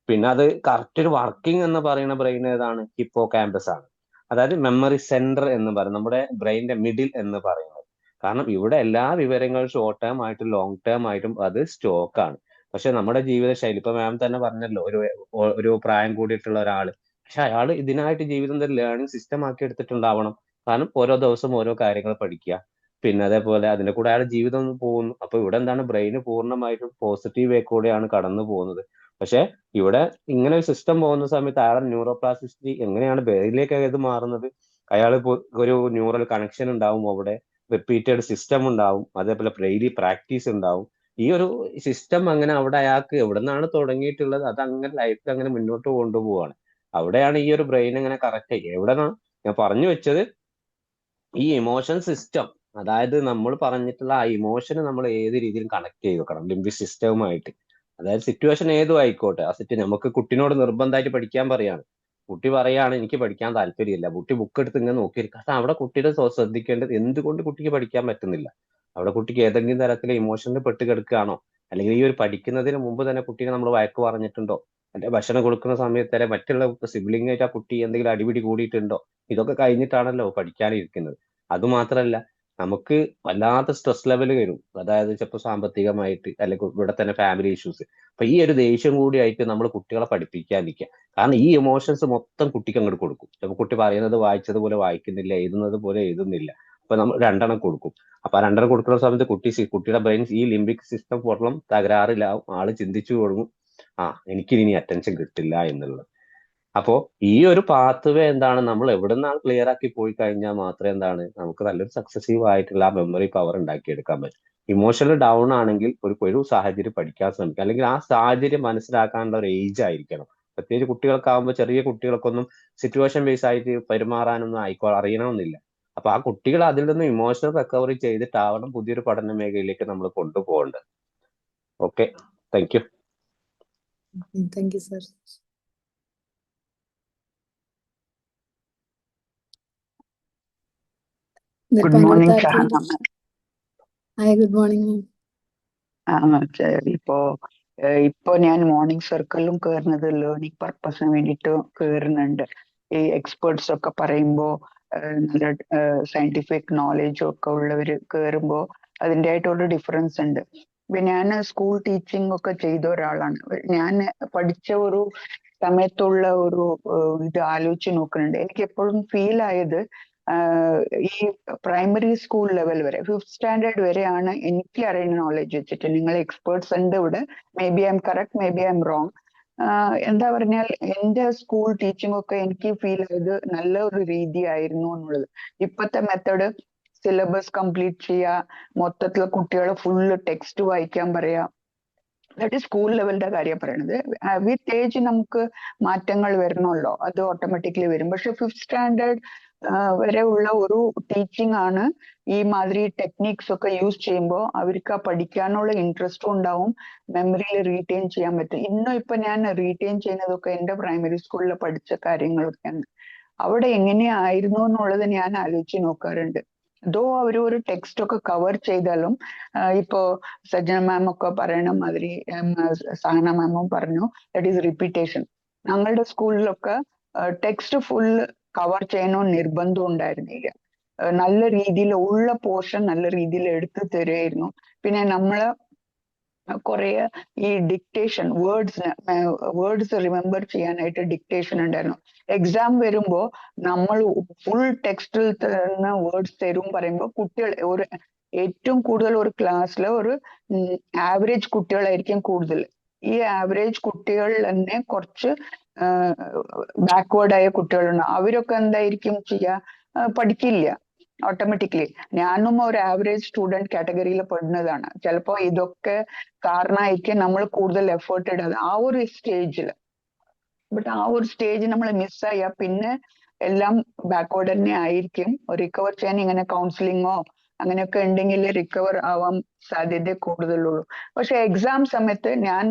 പിന്നെ അത് കറക്റ്റ് ഒരു വർക്കിംഗ് എന്ന് പറയുന്ന ബ്രെയിൻ ഏതാണ്, ഹിപ്പോ ക്യാമ്പസ് ആണ്. അതായത് മെമ്മറി സെന്റർ എന്ന് പറയുന്നത് നമ്മുടെ ബ്രെയിനിന്റെ മിഡിൽ എന്ന് പറയുന്നത്. കാരണം ഇവിടെ എല്ലാ വിവരങ്ങളും ഷോർട്ട് ടേം ആയിട്ടും ലോങ് ടേം ആയിട്ടും അത് സ്റ്റോക്ക് ആണ്. പക്ഷെ നമ്മുടെ ജീവിതശൈലി, ഇപ്പൊ മാം തന്നെ പറഞ്ഞല്ലോ, ഒരു പ്രായം കൂടിയിട്ടുള്ള ഒരാള്, പക്ഷെ അയാൾ ഇതിനായിട്ട് ജീവിതം ഒരു ലേണിംഗ് സിസ്റ്റം ആക്കി എടുത്തിട്ടുണ്ടാവണം. കാരണം ഓരോ ദിവസം ഓരോ കാര്യങ്ങൾ പഠിക്കുക, പിന്നെ അതേപോലെ അതിന്റെ കൂടെ അയാളുടെ ജീവിതം പോകുന്നു. അപ്പൊ ഇവിടെ എന്താണ്, ബ്രെയിന് പൂർണ്ണമായിട്ടും പോസിറ്റീവ് വേ കൂടെയാണ് കടന്നു പോകുന്നത്. പക്ഷെ ഇവിടെ ഇങ്ങനെ ഒരു സിസ്റ്റം പോകുന്ന സമയത്ത് അയാളുടെ ന്യൂറോപ്ലാസ്റ്റിസിറ്റി എങ്ങനെയാണ് ബ്രെയിനിലേക്ക് ഇത് മാറുന്നത്? അയാൾ ഒരു ന്യൂറൽ കണക്ഷൻ ഉണ്ടാവും, അവിടെ റിപ്പീറ്റഡ് സിസ്റ്റം ഉണ്ടാവും, അതേപോലെ ഡെയിലി പ്രാക്ടീസ് ഉണ്ടാവും. ഈ ഒരു സിസ്റ്റം അങ്ങനെ അവിടെ അയാൾക്ക് എവിടെ നിന്നാണ് തുടങ്ങിയിട്ടുള്ളത്, അത് അങ്ങനെ ലൈഫിൽ അങ്ങനെ മുന്നോട്ട് കൊണ്ടുപോവാണ്. അവിടെയാണ് ഈ ഒരു ബ്രെയിൻ അങ്ങനെ കറക്റ്റ് എവിടെ ഞാൻ പറഞ്ഞു വെച്ചത്. ഈ ഇമോഷൻ സിസ്റ്റം, അതായത് നമ്മൾ പറഞ്ഞിട്ടുള്ള ആ ഇമോഷന് നമ്മൾ ഏത് രീതിയിൽ കണക്ട് ചെയ്ത് വെക്കണം ലിംബിക് സിസ്റ്റവുമായിട്ട്. അതായത് സിറ്റുവേഷൻ ഏതും ആയിക്കോട്ടെ, ആ നമുക്ക് കുട്ടിനോട് നിർബന്ധമായിട്ട് പഠിക്കാൻ പറയാണ്. കുട്ടി പറയാണ് എനിക്ക് പഠിക്കാൻ താല്പര്യമില്ല, കുട്ടി ബുക്ക് എടുത്ത് ഇങ്ങനെ നോക്കിയിരിക്കും. കാരണം അവിടെ കുട്ടിയുടെ ശ്രദ്ധിക്കേണ്ടത് എന്തുകൊണ്ട് കുട്ടിക്ക് പഠിക്കാൻ പറ്റുന്നില്ല. അവിടെ കുട്ടിക്ക് ഏതെങ്കിലും തരത്തിലെ ഇമോഷനിൽ പെട്ട് കിടക്കുകയാണോ, അല്ലെങ്കിൽ ഈ ഒരു പഠിക്കുന്നതിന് മുമ്പ് തന്നെ കുട്ടീനെ നമ്മൾ വഴക്ക് പറഞ്ഞിട്ടുണ്ടോ, അല്ലെ ഭക്ഷണം കൊടുക്കുന്ന സമയത്ത് വരെ മറ്റുള്ള സിബ്ലിംഗ് ആയിട്ട് ആ കുട്ടി എന്തെങ്കിലും അടിപിടി കൂടിയിട്ടുണ്ടോ? ഇതൊക്കെ കഴിഞ്ഞിട്ടാണല്ലോ പഠിക്കാനിരിക്കുന്നത്. അതുമാത്രമല്ല, നമുക്ക് വല്ലാത്ത സ്ട്രെസ് ലെവൽ വരും. അതായത് ചിലപ്പോൾ സാമ്പത്തികമായിട്ട്, അല്ലെങ്കിൽ ഇവിടെ തന്നെ ഫാമിലി ഇഷ്യൂസ്. അപ്പൊ ഈ ഒരു ദേഷ്യം കൂടി ആയിട്ട് നമ്മൾ കുട്ടികളെ പഠിപ്പിക്കാതിരിക്കുക. കാരണം ഈ ഇമോഷൻസ് മൊത്തം കുട്ടിക്ക് അങ്ങോട്ട് കൊടുക്കും. ചിലപ്പോൾ കുട്ടി പറയുന്നത് വായിച്ചതുപോലെ വായിക്കുന്നില്ല, എഴുതുന്നത് പോലെ എഴുതുന്നില്ല. അപ്പൊ നമ്മൾ രണ്ടെണ്ണം കൊടുക്കും. അപ്പൊ ആ രണ്ടെണ്ണം കൊടുക്കുന്ന സമയത്ത് കുട്ടിയുടെ ബ്രെയിൻ ഈ ലിംബിക് സിസ്റ്റം പൂർണ്ണം തകരാറിലാവും. ആള് ചിന്തിച്ചു തുടങ്ങും, എനിക്ക് ഇനി അറ്റൻഷൻ കിട്ടില്ല എന്നുള്ളത്. അപ്പോ ഈ ഒരു പാത്ത് വേ എന്താണ്, നമ്മൾ എവിടെ നിന്നാണ് ക്ലിയർ ആക്കി പോയി കഴിഞ്ഞാൽ മാത്രമേ എന്താണ് നമുക്ക് നല്ലൊരു സക്സസീവ് ആയിട്ടുള്ള ആ മെമ്മറി പവർ ഉണ്ടാക്കിയെടുക്കാൻ പറ്റും. ഇമോഷണൽ ഡൗൺ ആണെങ്കിൽ ഒരു സാഹചര്യം പഠിക്കാൻ ശ്രമിക്കുക, അല്ലെങ്കിൽ ആ സാഹചര്യം മനസ്സിലാക്കാനുള്ള ഒരു ഏജ് ആയിരിക്കണം. പ്രത്യേകിച്ച് കുട്ടികൾക്കാവുമ്പോൾ, ചെറിയ കുട്ടികൾക്കൊന്നും സിറ്റുവേഷൻ ബേസ് ആയിട്ട് പെരുമാറാനൊന്നും അറിയണമെന്നില്ല. അപ്പൊ ആ കുട്ടികൾ അതിൽ നിന്ന് ഇമോഷണൽ റിക്കവറി ചെയ്തിട്ടാവണം പുതിയൊരു പഠന മേഖലയിലേക്ക് നമ്മൾ കൊണ്ടുപോകേണ്ടത്. Okay, thank you. Thank you sir. ഇതിൽ ഗുഡ് മോർണിംഗ് പങ്കെടുത്ത ഷഹന. ആർക്കെങ്കിലും ഹായ്, ഗുഡ് മോർണിംഗ് മാം. ഇപ്പൊ ഞാൻ മോർണിംഗ് സർക്കിളിലും കയറുന്നത് ലേണിംഗ് പർപ്പസിന് വേണ്ടിയിട്ട് കയറുന്നുണ്ട്. ഈ എക്സ്പേർട്സ് ഒക്കെ പറയുമ്പോ നല്ല സയന്റിഫിക് നോളജും ഒക്കെ ഉള്ളവര് കയറുമ്പോ അതിൻ്റെ ആയിട്ടുള്ള ഡിഫറൻസ് ഉണ്ട്. ഇപ്പൊ ഞാൻ സ്കൂൾ ടീച്ചിങ് ഒക്കെ ചെയ്ത ഒരാളാണ്. ഞാൻ പഠിച്ച ഒരു സമയത്തുള്ള ഒരു ഇത് ആലോചിച്ച് നോക്കുന്നുണ്ട്. എനിക്ക് എപ്പോഴും ഫീൽ ആയത് ഈ പ്രൈമറി സ്കൂൾ ലെവൽ വരെ, 5th സ്റ്റാൻഡേർഡ് വരെയാണ് എനിക്ക് അറിയുന്ന നോളജ് വെച്ചിട്ട്. നിങ്ങൾ എക്സ്പേർട്സ് ഉണ്ട് ഇവിടെ, may be I M correct, may be I M wrong. എന്താ പറഞ്ഞാൽ എന്റെ സ്കൂൾ ടീച്ചിങ് ഒക്കെ എനിക്ക് ഫീൽ ചെയ്ത് നല്ല ഒരു രീതിയായിരുന്നു എന്നുള്ളത്. ഇപ്പോഴത്തെ മെത്തേഡ് സിലബസ് കംപ്ലീറ്റ് ചെയ്യുക, മൊത്തത്തില് കുട്ടികളെ ഫുള്ള് ടെക്സ്റ്റ് വായിക്കാൻ പറയാ. ദാറ്റ് ഈസ് സ്കൂൾ ലെവലിന്റെ കാര്യം പറയണത്. വിത്ത് ഏജ് നമുക്ക് മാറ്റങ്ങൾ വരണമല്ലോ, അത് ഓട്ടോമാറ്റിക്കലി വരും. പക്ഷെ 5th സ്റ്റാൻഡേർഡ് വരെ ഉള്ള ഒരു ടീച്ചിങ് ആണ് ഈ മാതിരി ടെക്നിക്സ് ഒക്കെ യൂസ് ചെയ്യുമ്പോൾ അവർക്ക് ആ പഠിക്കാനുള്ള ഇൻട്രസ്റ്റും ഉണ്ടാവും, മെമ്മറിയിൽ റീറ്റെയിൻ ചെയ്യാൻ പറ്റും. ഇന്നും ഇപ്പൊ ഞാൻ റീറ്റെയിൻ ചെയ്യുന്നതൊക്കെ എന്റെ പ്രൈമറി സ്കൂളിൽ പഠിച്ച കാര്യങ്ങളൊക്കെയാണ്. അവിടെ എങ്ങനെയായിരുന്നു എന്നുള്ളത് ഞാൻ ആലോചിച്ച് നോക്കാറുണ്ട്. അവർ ഒരു ടെക്സ്റ്റ് ഒക്കെ കവർ ചെയ്താലും ഇപ്പോ സജ്ജന മാം ഒക്കെ പറയണ മാതിരി സഹന മാമും പറഞ്ഞു, ദാറ്റ് ഈസ് റിപ്പീറ്റേഷൻ. ഞങ്ങളുടെ സ്കൂളിലൊക്കെ ടെക്സ്റ്റ് ഫുൾ കവർ ചെയ്യണമെന്ന് നിർബന്ധം ഉണ്ടായിരുന്നില്ല. നല്ല രീതിയിൽ ഉള്ള പോർഷൻ നല്ല രീതിയിൽ എടുത്തു തരുമായിരുന്നു. പിന്നെ നമ്മള് കുറെ ഈ ഡിക്റ്റേഷൻ, വേർഡ്സ് റിമെമ്പർ ചെയ്യാനായിട്ട് ഡിക്റ്റേഷൻ ഉണ്ടായിരുന്നു. എക്സാം വരുമ്പോ നമ്മൾ ഫുൾ ടെക്സ്റ്റിൽ തന്നെ വേർഡ്സ് തരും പറയുമ്പോൾ കുട്ടികൾ ഏറ്റവും കൂടുതൽ ഒരു ക്ലാസ്സിൽ ഒരു ആവറേജ് കുട്ടികളായിരിക്കും കൂടുതൽ. ഈ ആവറേജ് കുട്ടികൾ തന്നെ കുറച്ച് ബാക്ക്വേർഡ് ആയ കുട്ടികളുണ്ട്. അവരൊക്കെ എന്തായിരിക്കും ചെയ്യുക, പഠിക്കില്ല ഓട്ടോമാറ്റിക്കലി. ഞാനും ഒരു ആവറേജ് സ്റ്റുഡന്റ് കാറ്റഗറിയിൽ പെടുന്നതാണ്. ചിലപ്പോ ഇതൊക്കെ കാരണമായിരിക്കും നമ്മൾ കൂടുതൽ എഫേർട്ട് ഇടാതെ ആ ഒരു സ്റ്റേജിൽ. ബട്ട് ആ ഒരു സ്റ്റേജ് നമ്മൾ മിസ്സായ പിന്നെ എല്ലാം ബാക്ക്വേർഡ് തന്നെ ആയിരിക്കും. റിക്കവർ ചെയ്യാൻ ഇങ്ങനെ കൗൺസിലിങ്ങോ അങ്ങനെയൊക്കെ ഉണ്ടെങ്കിൽ റിക്കവർ ആവാൻ സാധ്യത കൂടുതലുള്ളൂ. പക്ഷെ എക്സാം സമയത്ത്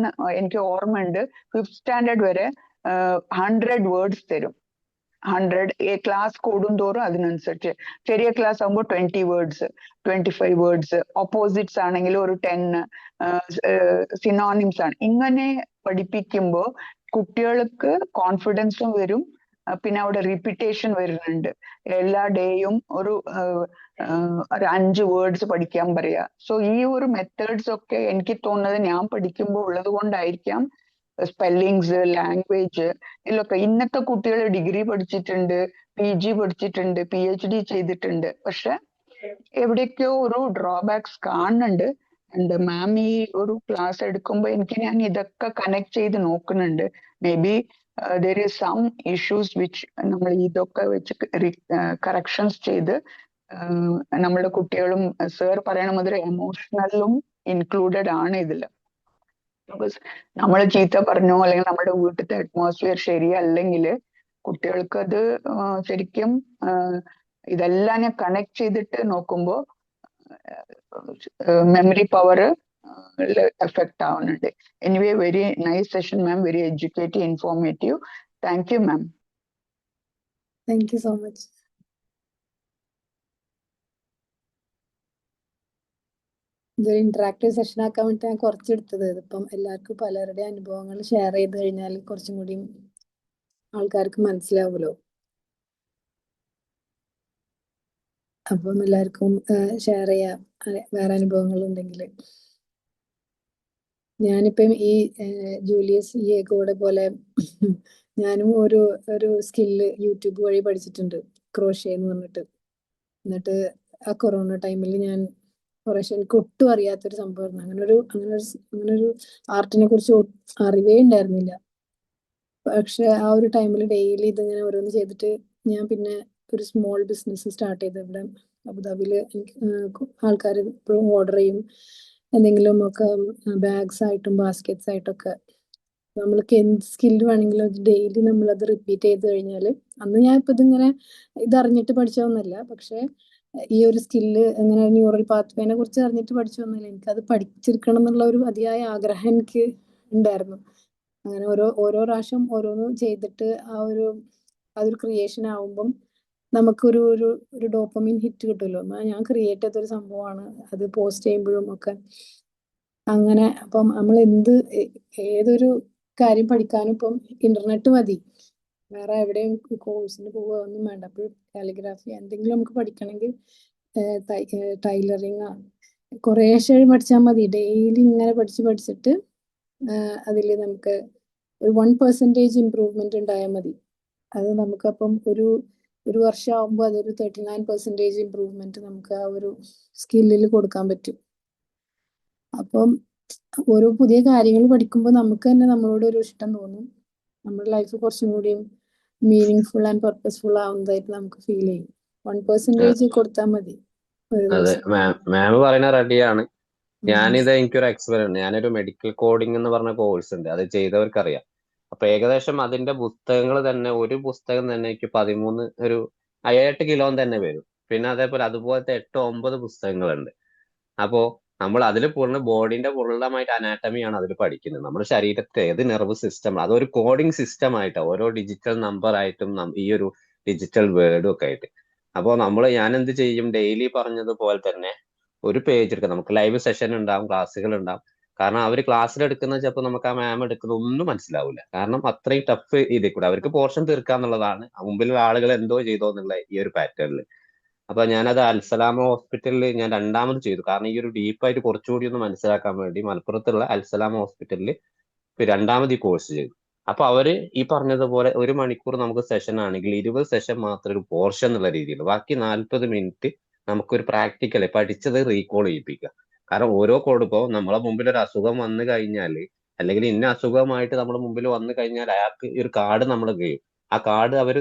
എനിക്ക് ഓർമ്മയുണ്ട്, 5th സ്റ്റാൻഡേർഡ് വരെ 100 വേർഡ്സ് തരും. 100 ക്ലാസ് കൂടും തോറും അതിനനുസരിച്ച്. ചെറിയ ക്ലാസ് ആകുമ്പോൾ 20 വേർഡ്സ്, 25 വേർഡ്സ്. ഓപ്പോസിറ്റ്സ് ആണെങ്കിൽ ഒരു 10 സിനോണിംസ് ആണ്. ഇങ്ങനെ പഠിപ്പിക്കുമ്പോൾ കുട്ടികൾക്ക് കോൺഫിഡൻസും വരും. പിന്നെ അവിടെ റിപ്പീറ്റേഷൻ വരുന്നുണ്ട്. എല്ലാ ഡേയും ഒരു 5 വേർഡ്സ് പഠിക്കാൻ പറയാ. സോ ഈ ഒരു മെത്തേഡ്സ് ഒക്കെ എനിക്ക് തോന്നുന്നത് ഞാൻ പഠിക്കുമ്പോൾ ഉള്ളത് കൊണ്ടായിരിക്കാം. സ്പെല്ലിങ്സ്, ലാംഗ്വേജ്, ഇതിലൊക്കെ ഇന്നത്തെ കുട്ടികൾ ഡിഗ്രി പഠിച്ചിട്ടുണ്ട്, PG പഠിച്ചിട്ടുണ്ട്, PhD ചെയ്തിട്ടുണ്ട്. പക്ഷെ എവിടേക്കോ ഒരു ഡ്രോബാക്സ് കാണുന്നുണ്ട്. ആൻഡ് മാം ഈ ഒരു ക്ലാസ് എടുക്കുമ്പോൾ ഞാൻ ഇതൊക്കെ കണക്ട് ചെയ്ത് നോക്കുന്നുണ്ട്. Maybe there is some issues which നമ്മൾ ഇതൊക്കെ വെച്ച് കറക്ഷൻസ് ചെയ്ത് നമ്മളുടെ കുട്ടികളും സർ പറയണ മുതൽ എമോഷണലും ഇൻക്ലൂഡഡ് ആണ് ഇതിൽ. ബിക്കോസ് നമ്മൾ ചീത്ത പറഞ്ഞോ അല്ലെങ്കിൽ നമ്മുടെ വീട്ടിലത്തെ അറ്റ്മോസ്ഫിയർ ശരിയല്ലെങ്കിൽ കുട്ടികൾക്ക് അത് ശരിക്കും ഇതെല്ലാം ഞാൻ കണക്ട് ചെയ്തിട്ട് നോക്കുമ്പോൾ മെമ്മറി പവർ എഫക്ട് ആവുന്നുണ്ട്. Anyway very nice session ma'am, very educative, informative. Thank you ma'am. Thank you so much. ഇതൊരു ഇന്ററാക്റ്റീവ് സെഷൻ ആക്കാൻ വേണ്ടി ഞാൻ കുറച്ചെടുത്തത്. ഇതിപ്പം എല്ലാവർക്കും പലരുടെ അനുഭവങ്ങൾ ഷെയർ ചെയ്ത് കഴിഞ്ഞാൽ കുറച്ചും കൂടി ആൾക്കാർക്ക് മനസ്സിലാവുമല്ലോ. അപ്പം എല്ലാവർക്കും ഷെയർ ചെയ്യാം വേറെ അനുഭവങ്ങൾ ഉണ്ടെങ്കിൽ. ഞാനിപ്പം ഈ ജൂലിയസ് ഇയേക്കോടെ പോലെ ഞാനും ഒരു സ്കില്ല് യൂട്യൂബ് വഴി പഠിച്ചിട്ടുണ്ട്, ക്രോഷ്യ എന്ന് പറഞ്ഞിട്ട്. എന്നിട്ട് ആ കൊറോണ ടൈമിൽ ഞാൻ കുറേശ്ശെ എനിക്ക് ഒട്ടും അറിയാത്തൊരു സംഭവമായിരുന്നു. അങ്ങനൊരു ആർട്ടിനെ കുറിച്ച് അറിവേ ഉണ്ടായിരുന്നില്ല. പക്ഷെ ആ ഒരു ടൈമിൽ ഡെയിലി ഇതിങ്ങനെ ഓരോന്ന് ചെയ്തിട്ട് ഞാൻ പിന്നെ ഒരു സ്മോൾ ബിസിനസ് സ്റ്റാർട്ട് ചെയ്ത് ഇവിടെ അബുദാബിയിൽ. ആൾക്കാർ ഇപ്പോഴും ഓർഡർ ചെയ്യും എന്തെങ്കിലും ഒക്കെ ബാഗ്സ് ആയിട്ടും ബാസ്ക്കറ്റ്സ് ആയിട്ടൊക്കെ. നമ്മൾക്ക് എന്ത് സ്കില്ല് വേണമെങ്കിലും ഡെയിലി നമ്മളത് റിപ്പീറ്റ് ചെയ്ത് കഴിഞ്ഞാൽ, അന്ന് ഞാൻ ഇപ്പം ഇതിങ്ങനെ ഇതറിഞ്ഞിട്ട് പഠിച്ചതൊന്നുമല്ല, പക്ഷെ ഈ ഒരു സ്കില്ല് എങ്ങനെ ന്യൂറൽ പാത്വേനെ കുറിച്ച് അറിഞ്ഞിട്ട് പഠിച്ചതൊന്നുമില്ല. എനിക്കത് പഠിച്ചെടുക്കണം എന്നുള്ള ഒരു അതിയായ ആഗ്രഹം എനിക്ക് ഉണ്ടായിരുന്നു. അങ്ങനെ ഓരോ പ്രാവശ്യം ഓരോന്ന് ചെയ്തിട്ട് അതൊരു ക്രിയേഷൻ ആവുമ്പം നമുക്കൊരു ഒരു ഒരു ഡോപ്പമിൻ ഹിറ്റ് കിട്ടുമല്ലോ. ഞാൻ ക്രിയേറ്റ് ചെയ്തൊരു സംഭവമാണ് അത് പോസ്റ്റ് ചെയ്യുമ്പോഴും ഒക്കെ. അങ്ങനെ അപ്പം നമ്മൾ ഏതൊരു കാര്യം പഠിക്കാനും ഇപ്പം ഇന്റർനെറ്റ് മതി, വേറെ എവിടെയും കോഴ്സിന് പോവുക ഒന്നും വേണ്ട. അപ്പോൾ കാലിഗ്രാഫി എന്തെങ്കിലും നമുക്ക് പഠിക്കണമെങ്കിൽ ടൈലറിങ് കുറേശ്ശെ പഠിച്ചാൽ മതി. ഡെയിലി ഇങ്ങനെ പഠിച്ചിട്ട് അതിൽ നമുക്ക് ഒരു 1% ഇമ്പ്രൂവ്മെന്റ് ഉണ്ടായാൽ മതി. അത് നമുക്കപ്പം ഒരു വർഷം ആകുമ്പോൾ അതൊരു 39% ഇമ്പ്രൂവ്മെന്റ് നമുക്ക് ആ ഒരു സ്കില്ലിൽ കൊടുക്കാൻ പറ്റും. അപ്പം ഓരോ പുതിയ കാര്യങ്ങൾ പഠിക്കുമ്പോൾ നമുക്ക് തന്നെ നമ്മളോട് ഒരു ഇഷ്ടം തോന്നും. നമ്മുടെ ലൈഫ് കുറച്ചും കൂടിയും മീനിങ് ഫുൾ ആൻഡ് പർപ്പസ്ഫുൾ ആവുന്നതായിട്ട് നമുക്ക് ഫീൽ ചെയ്യും. 1% കൊടുത്താൽ മതി ഒരു അതെ, ദിവസം. മാം പറയുന്ന റെഡിയാണ്. എനിക്കൊരു എക്സ്പീരിയൻസ്. ഞാനൊരു മെഡിക്കൽ കോഡിംഗ് എന്ന് പറഞ്ഞ കോഴ്സ് ഉണ്ട്, അത് ചെയ്തവർക്കറിയാം. അപ്പൊ ഏകദേശം അതിന്റെ പുസ്തകങ്ങൾ തന്നെ, ഒരു പുസ്തകം തന്നെ എനിക്ക് 7-8 കിലോ തന്നെ വരും. പിന്നെ അതുപോലത്തെ 8-9 പുസ്തകങ്ങളുണ്ട്. അപ്പോ നമ്മൾ അതിൽ ബോഡിന്റെ പൂർണ്ണമായിട്ട് അനാറ്റമിയാണ് അതിൽ പഠിക്കുന്നത്. നമ്മുടെ ശരീരത്തെ ഏത് നെർവ് സിസ്റ്റം, അതൊരു കോഡിംഗ് സിസ്റ്റം ആയിട്ടാണ്, ഓരോ ഡിജിറ്റൽ നമ്പർ ആയിട്ടും ഈ ഒരു ഡിജിറ്റൽ വേർഡും ഒക്കെ ആയിട്ട്. അപ്പോൾ ഞാൻ എന്ത് ചെയ്യും, ഡെയിലി പറഞ്ഞതുപോലെ തന്നെ ഒരു പേജ് എടുക്കാം. നമുക്ക് ലൈവ് സെഷൻ ഉണ്ടാവും, ക്ലാസ്സുകൾ ഉണ്ടാവും. കാരണം അവർ ക്ലാസ്സിൽ എടുക്കുന്നത് ചിലപ്പോൾ നമുക്ക് ആ മാം എടുക്കുന്നത് ഒന്നും മനസ്സിലാവില്ല. കാരണം അത്രയും ടഫ് ഇതിൽ കൂടെ അവർക്ക് പോർഷൻ തീർക്കാന്നുള്ളതാണ്, മുമ്പിലുള്ള ആളുകൾ എന്തോ ചെയ്തോ എന്നുള്ള ഈ ഒരു പാറ്റേണിൽ. അപ്പൊ ഞാനത് അൽസലാമ ഹോസ്പിറ്റലിൽ ഞാൻ രണ്ടാമത് ചെയ്തു. കാരണം ഈ ഒരു ഡീപ്പായിട്ട് കുറച്ചുകൂടി ഒന്ന് മനസ്സിലാക്കാൻ വേണ്ടി മലപ്പുറത്തുള്ള അൽസലാമ ഹോസ്പിറ്റലിൽ രണ്ടാമത് ഈ കോഴ്സ് ചെയ്തു. അപ്പൊ അവര് ഈ പറഞ്ഞതുപോലെ 1 മണിക്കൂർ നമുക്ക് സെഷൻ ആണെങ്കിൽ 20 സെഷൻ മാത്രം ഒരു പോർഷൻ എന്നുള്ള രീതിയിൽ, ബാക്കി 40 മിനിറ്റ് നമുക്കൊരു പ്രാക്ടിക്കൽ പഠിച്ചത് റീകോൾ ചെയ്യിപ്പിക്കുക. കാരണം ഓരോ കോഡ് ഇപ്പോൾ നമ്മളെ മുമ്പിൽ ഒരു അസുഖം വന്നു കഴിഞ്ഞാൽ, അല്ലെങ്കിൽ ഇന്ന അസുഖമായിട്ട് നമ്മുടെ മുമ്പിൽ വന്നു കഴിഞ്ഞാൽ അയാൾക്ക് ഈ ഒരു കാർഡ് നമ്മൾ കഴിയും. ആ കാർഡ് അവർ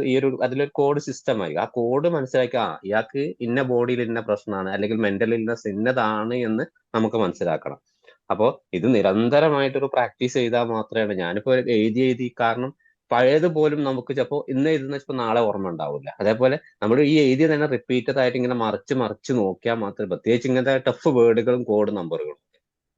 അതിലൊരു കോഡ് സിസ്റ്റമായി, ആ കോഡ് മനസ്സിലാക്കി ഇയാൾക്ക് ഇന്ന ബോഡിയിൽ ഇന്ന പ്രശ്നമാണ്, അല്ലെങ്കിൽ മെന്റൽ ഇൽനെസ് ഇന്നതാണ് എന്ന് നമുക്ക് മനസ്സിലാക്കണം. അപ്പോൾ ഇത് നിരന്തരമായിട്ടൊരു പ്രാക്ടീസ് ചെയ്താൽ മാത്രമേ, ഞാനിപ്പോ എഴുതി കാരണം പഴയത് പോലും നമുക്ക് ചിലപ്പോൾ ഇന്ന് എഴുതുന്ന ചിലപ്പോൾ നാളെ ഓർമ്മ ഉണ്ടാവില്ല. അതേപോലെ നമ്മൾ ഈ എഴുതിയ തന്നെ റിപ്പീറ്റഡ് ആയിട്ട് ഇങ്ങനെ മറിച്ച് നോക്കിയാൽ മാത്രമേ, പ്രത്യേകിച്ച് ഇങ്ങനത്തെ ടഫ് വേർഡുകളും കോഡ് നമ്പറുകളും.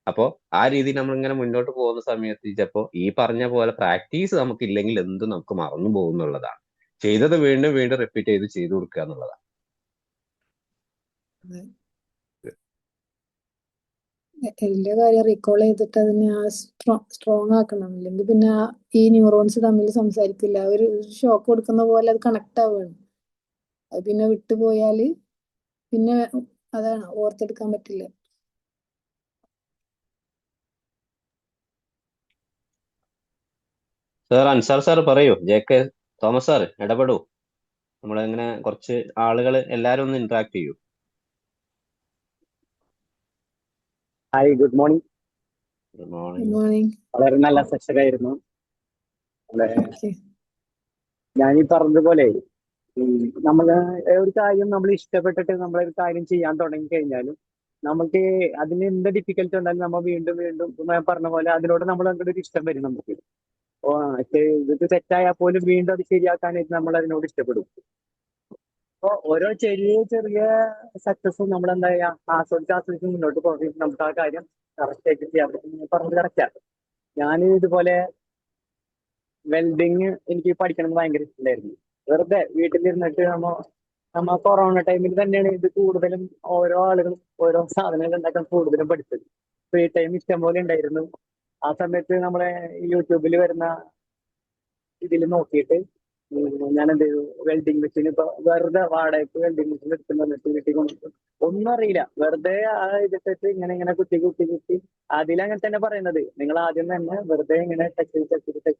അപ്പോൾ ആ രീതിയിൽ നമ്മൾ ഇങ്ങനെ മുന്നോട്ട് പോകുന്ന സമയത്ത് ചിലപ്പോൾ ഈ പറഞ്ഞ പോലെ പ്രാക്ടീസ് നമുക്ക് ഇല്ലെങ്കിൽ എന്തും നമുക്ക് മറന്നു പോകുന്നുള്ളതാണ്. ചെയ്തത് വീണ്ടും വീണ്ടും റിപ്പീറ്റ് ചെയ്ത് കൊടുക്കുക എന്നുള്ളതാണ്. എല്ലാ കാര്യം റീകോൾ ചെയ്തിട്ട് അതിനെ സ്ട്രോങ് ആക്കണം. അല്ലെങ്കിൽ പിന്നെ ഈ ന്യൂറോൺസ് തമ്മിൽ സംസാരിക്കില്ല. ഒരു ഷോക്ക് കൊടുക്കുന്ന പോലെ അത് കണക്ട് ആവുകയാണ്. അത് പിന്നെ വിട്ടുപോയാല് പിന്നെ അതാണ് ഓർത്തെടുക്കാൻ പറ്റില്ല. സാർ അൻസാർ സാർ പറയൂ, ജെ.കെ. Thomas sir ഇടപെടൂ. നമ്മളെങ്ങനെ കുറച്ച് ആളുകൾ എല്ലാവരും ഒന്ന് ഇന്ററാക്ട് ചെയ്യൂ. Hi, good morning. Good good morning. Morning. വളരെ നല്ല സെഷനായിരുന്നു. വളരെ ഓക്കെ. ഞാനീ പറഞ്ഞതുപോലെ നമ്മൾ ഒരു കാര്യം നമ്മൾ ഇഷ്ടപ്പെട്ടിട്ട് നമ്മളൊരു കാര്യം ചെയ്യാൻ തുടങ്ങി കഴിഞ്ഞാലും നമുക്ക് അതിന് എന്ത് ഡിഫിക്കൽട്ടി ഉണ്ടായാലും നമ്മൾ വീണ്ടും വീണ്ടും ഇപ്പൊ ഞാൻ പറഞ്ഞ പോലെ അതിനോട് നമ്മൾ അങ്ങോട്ട് ഒരു ഇഷ്ടം വരും നമുക്ക്. ഇത് തെറ്റായാൽ പോലും വീണ്ടും അത് ശരിയാക്കാനായിട്ട് നമ്മൾ അതിനോട് ഇഷ്ടപ്പെടും. അപ്പൊ ഓരോ ചെറിയ ചെറിയ സക്സസും നമ്മൾ എന്താ ചെയ്യാ ആസ്വദിച്ച് മുന്നോട്ട് പോയി നമുക്ക് ആ കാര്യം കറക്റ്റ് ആയിട്ട് ചെയ്യാൻ പറ്റും. പറഞ്ഞത് കറക്റ്റാണ്. ഞാൻ ഇതുപോലെ വെൽഡിങ് എനിക്ക് പഠിക്കണം എന്ന് ഭയങ്കര ഇഷ്ടമായിരുന്നു. വെറുതെ വീട്ടിലിരുന്നിട്ട് നമ്മ കൊറോണ ടൈമിൽ തന്നെയാണ് ഇത് കൂടുതലും ഓരോ ആളുകളും ഓരോ സാധനങ്ങൾ ഉണ്ടാക്കാൻ കൂടുതലും പഠിച്ചത്. ഫ്രീ ടൈം ഇഷ്ടം പോലെ ഉണ്ടായിരുന്നു. ആ സമയത്ത് നമ്മളെ യൂട്യൂബിൽ വരുന്ന ഇതിൽ നോക്കിയിട്ട് ഞാൻ എന്ത് ചെയ്തു, വെൽഡിങ് മെഷീൻ ഇപ്പൊ വെറുതെ വാടകയ്ക്ക് വെൽഡിങ് മെഷീൻ എടുത്തു വന്നിട്ട് വീട്ടിൽ കൊണ്ടു. ഒന്നും അറിയില്ല, വെറുതെ ആ ഇതിട്ടിട്ട് ഇങ്ങനെ ഇങ്ങനെ കുത്തി കുത്തി കുത്തി അതിലങ്ങനെ തന്നെ പറയുന്നത്, നിങ്ങൾ ആദ്യം തന്നെ വെറുതെ ഇങ്ങനെ ടച്ച്